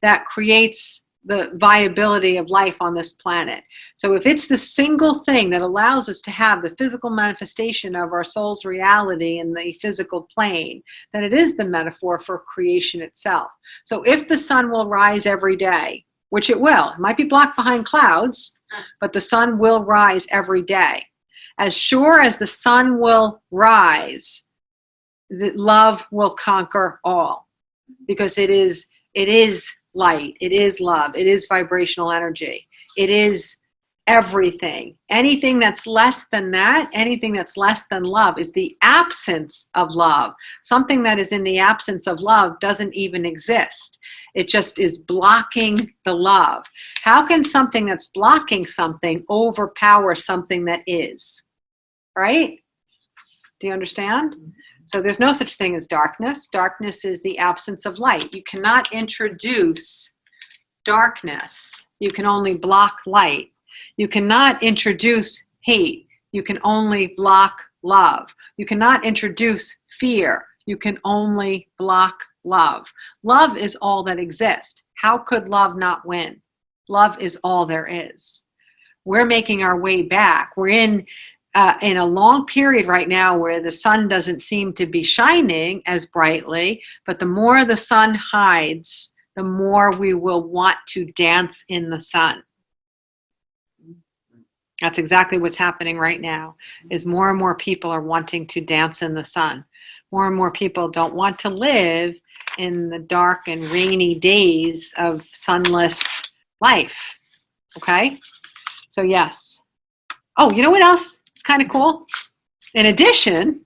that creates the viability of life on this planet. So if it's the single thing that allows us to have the physical manifestation of our soul's reality in the physical plane, then it is the metaphor for creation itself. So if the sun will rise every day, which it will, it might be blocked behind clouds, but the sun will rise every day. As sure as the sun will rise, that love will conquer all, because it is light, it is love, it is vibrational energy, it is everything. Anything that's less than that, anything that's less than love, is the absence of love. Something that is in the absence of love doesn't even exist. It just is blocking the love. How can something that's blocking something overpower something that is? Right? Do you understand? So there's no such thing as darkness. Darkness is the absence of light. You cannot introduce darkness. You can only block light. You cannot introduce hate. You can only block love. You cannot introduce fear. You can only block love. Love is all that exists. How could love not win? Love is all there is. We're making our way back. We're in a long period right now where the sun doesn't seem to be shining as brightly, but the more the sun hides, the more we will want to dance in the sun. That's exactly what's happening right now, is more and more people are wanting to dance in the sun. More and more people don't want to live in the dark and rainy days of sunless life. Okay? So yes. Oh, you know what else? Kind of cool. In addition,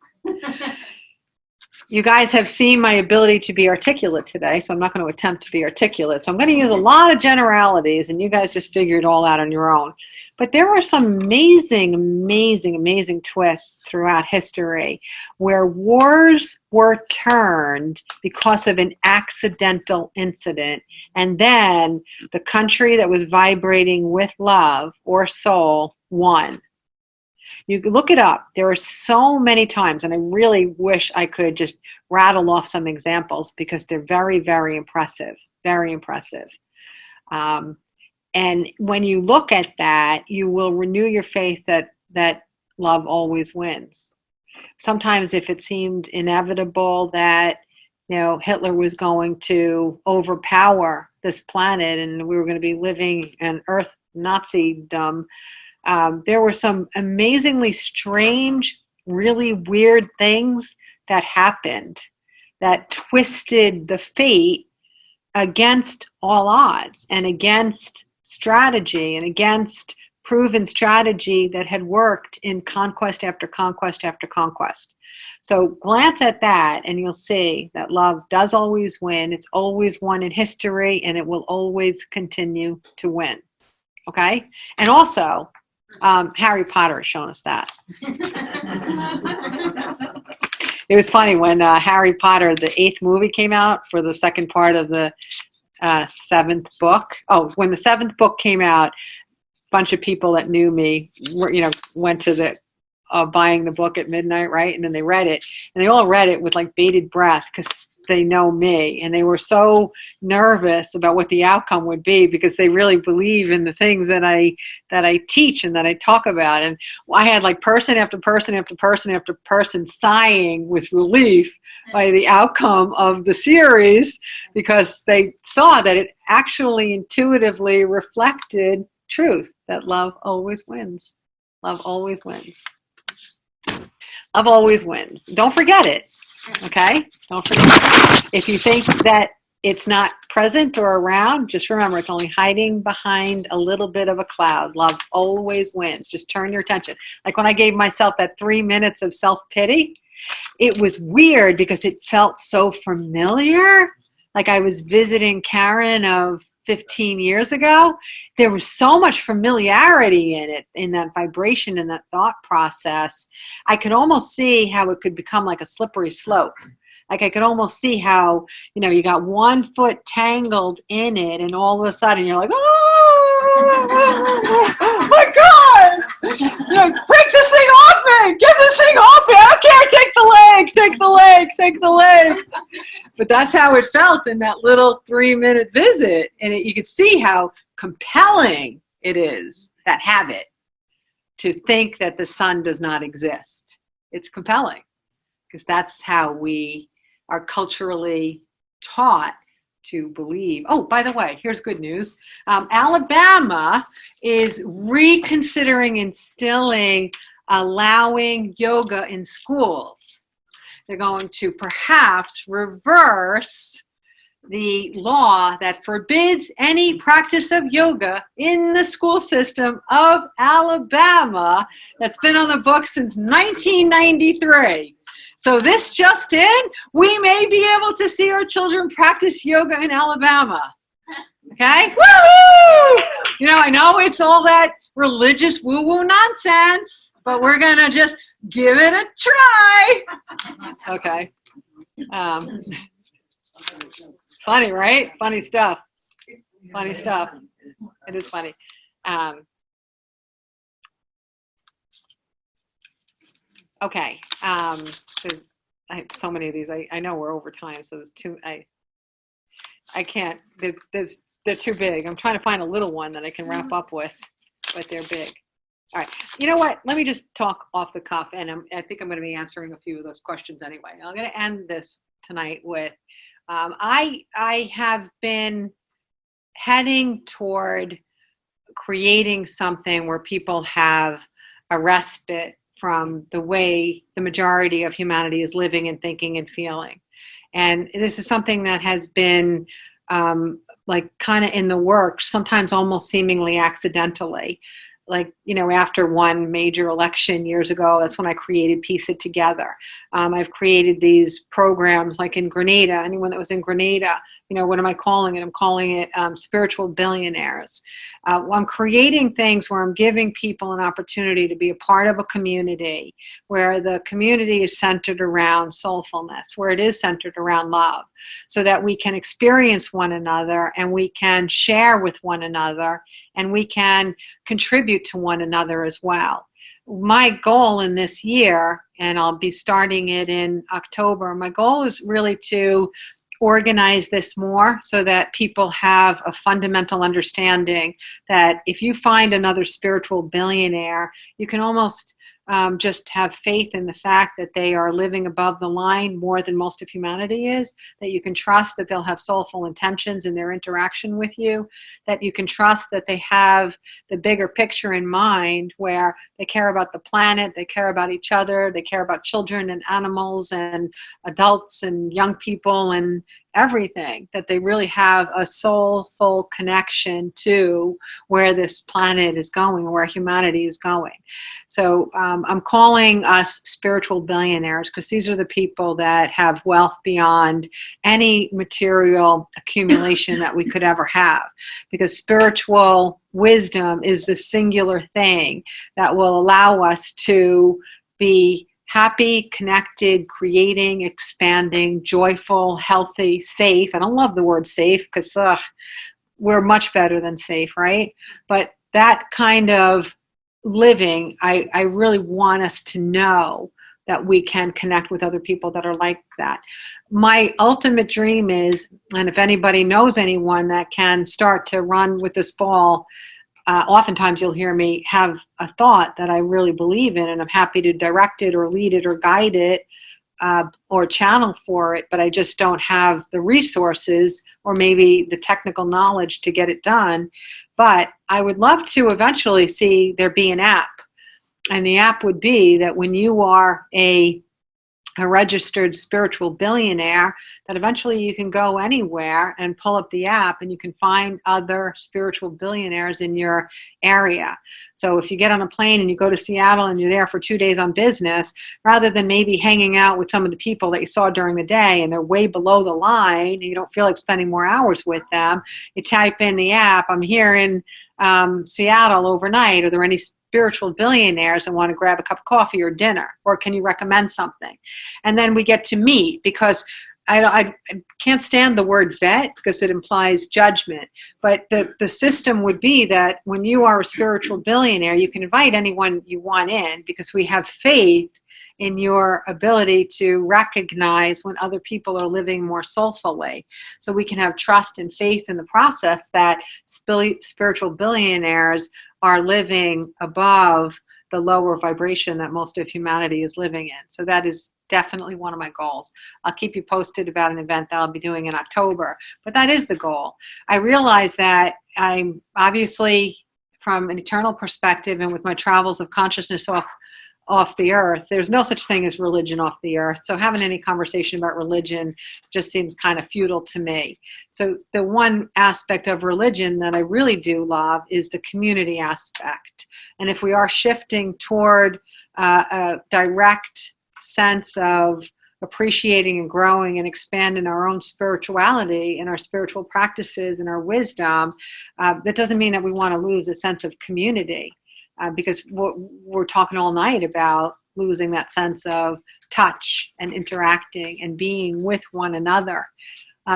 you guys have seen my ability to be articulate today, so I'm not going to attempt to be articulate. So I'm going to use a lot of generalities, and you guys just figure it all out on your own. But there are some amazing, amazing, amazing twists throughout history where wars were turned because of an accidental incident, and then the country that was vibrating with love or soul won. You can look it up. There are so many times, and I really wish I could just rattle off some examples because they're very, very impressive, very impressive. And when you look at that, you will renew your faith that love always wins. sometimes if it seemed inevitable that, Hitler was going to overpower this planet and we were going to be living in Earth Nazism, there were some amazingly strange, really weird things that happened that twisted the fate against all odds and against strategy and against proven strategy that had worked in conquest after conquest after conquest. So glance at that and you'll see that love does always win. It's always won in history and it will always continue to win. Okay? And also, Harry Potter has shown us that. It was funny when Harry Potter, the 8th movie came out for the second part of the 7th book. Oh, when the 7th book came out, a bunch of people that knew me, went to the buying the book at midnight, right? And then they read it, and they all read it with like bated breath because they know me, and they were so nervous about what the outcome would be because they really believe in the things that I teach and that I talk about. And I had like person after person after person after person sighing with relief by the outcome of the series because they saw that it actually intuitively reflected truth, that love always wins. Love always wins. Love always wins. Don't forget it. Okay? Don't forget it. If you think that it's not present or around, just remember it's only hiding behind a little bit of a cloud. Love always wins. Just turn your attention. Like when I gave myself that 3 minutes of self-pity, it was weird because it felt so familiar. Like I was visiting Karen of 15 years ago. There was so much familiarity in it, in that vibration, in that thought process. I could almost see how it could become like a slippery slope. Like I could almost see how, you got 1 foot tangled in it and all of a sudden you're like, oh my God, break this thing off me, get this thing off me, I don't care, take the leg, take the leg, take the leg. But that's how it felt in that little 3-minute visit. And you could see how compelling it is, that habit, to think that the sun does not exist. It's compelling because that's how we are culturally taught to believe. Oh, by the way, here's good news. Alabama is reconsidering instilling allowing yoga in schools. They're going to perhaps reverse the law that forbids any practice of yoga in the school system of Alabama that's been on the books since 1993. So this just in, we may be able to see our children practice yoga in Alabama. Okay? Woo! I know it's all that religious woo-woo nonsense, but we're going to just give it a try. Okay. Funny, right? Funny stuff. Funny stuff. It is funny. Okay. There's so many of these. I know we're over time, so there's two. I can't. They're too big. I'm trying to find a little one that I can wrap up with, but they're big. All right. You know what? Let me just talk off the cuff, and I think I'm going to be answering a few of those questions anyway. I'm going to end this tonight with, I have been heading toward creating something where people have a respite from the way the majority of humanity is living and thinking and feeling. And this is something that has been like kind of in the works, sometimes almost seemingly accidentally. Like, after one major election years ago, that's when I created Piece It Together. I've created these programs like in Grenada. Anyone that was in Grenada, what am I calling it? I'm calling it Spiritual Billionaires. I'm creating things where I'm giving people an opportunity to be a part of a community, where the community is centered around soulfulness, where it is centered around love, so that we can experience one another and we can share with one another and we can contribute to one another as well. My goal in this year, and I'll be starting it in October, my goal is really to organize this more so that people have a fundamental understanding that if you find another spiritual billionaire, you can almost just have faith in the fact that they are living above the line more than most of humanity is, that you can trust that they'll have soulful intentions in their interaction with you, that you can trust that they have the bigger picture in mind where they care about the planet, they care about each other, they care about children and animals and adults and young people and everything, that they really have a soulful connection to where this planet is going, or where humanity is going. So I'm calling us spiritual billionaires because these are the people that have wealth beyond any material accumulation that we could ever have. Because spiritual wisdom is the singular thing that will allow us to be happy, connected, creating, expanding, joyful, healthy, safe. I don't love the word safe because we're much better than safe, right? But that kind of living, I really want us to know that we can connect with other people that are like that. My ultimate dream is, and if anybody knows anyone that can start to run with this ball, oftentimes you'll hear me have a thought that I really believe in, and I'm happy to direct it or lead it or guide it or channel for it, but I just don't have the resources or maybe the technical knowledge to get it done. But I would love to eventually see there be an app. And the app would be that when you are a registered spiritual billionaire, that eventually you can go anywhere and pull up the app and you can find other spiritual billionaires in your area. So if you get on a plane and you go to Seattle and you're there for 2 days on business, rather than maybe hanging out with some of the people that you saw during the day and they're way below the line and you don't feel like spending more hours with them, you type in the app, I'm here in Seattle overnight. Are there any spiritual billionaires and want to grab a cup of coffee or dinner, or can you recommend something? And then we get to meet, because I can't stand the word vet because it implies judgment. But the system would be that when you are a spiritual billionaire, you can invite anyone you want in because we have faith in your ability to recognize when other people are living more soulfully. So we can have trust and faith in the process that spiritual billionaires are living above the lower vibration that most of humanity is living in. So that is definitely one of my goals. I'll keep you posted about an event that I'll be doing in October, but that is the goal. I realize that I'm obviously, from an eternal perspective and with my travels of consciousness off the earth, there's no such thing as religion off the earth. So having any conversation about religion just seems kind of futile to me. So the one aspect of religion that I really do love is the community aspect. And if we are shifting toward a direct sense of appreciating and growing and expanding our own spirituality and our spiritual practices and our wisdom, that doesn't mean that we want to lose a sense of community. Because we're talking all night about losing that sense of touch and interacting and being with one another.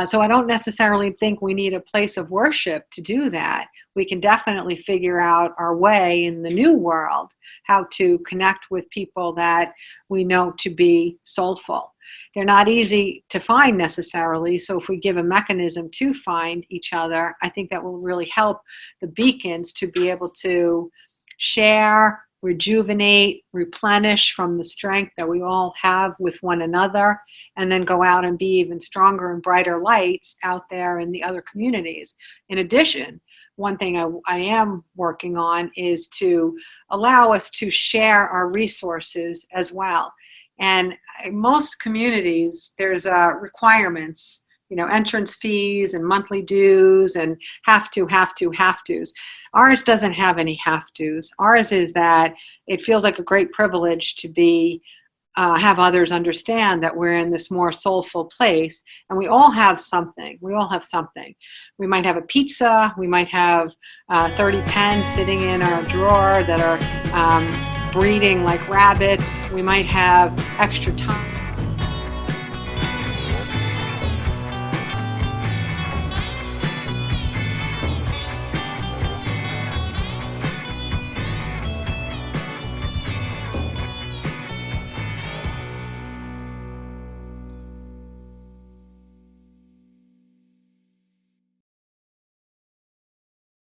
So I don't necessarily think we need a place of worship to do that. We can definitely figure out our way in the new world, how to connect with people that we know to be soulful. They're not easy to find necessarily, so if we give a mechanism to find each other, I think that will really help the beacons to be able to share, rejuvenate, replenish from the strength that we all have with one another, and then go out and be even stronger and brighter lights out there in the other communities. In addition, one thing I am working on is to allow us to share our resources as well. And most communities, there's requirements, entrance fees and monthly dues and have tos. Ours doesn't have any have-tos. Ours is that it feels like a great privilege to be have others understand that we're in this more soulful place, and we all have something. We might have a pizza. We might have 30 pens sitting in our drawer that are breeding like rabbits. We might have extra time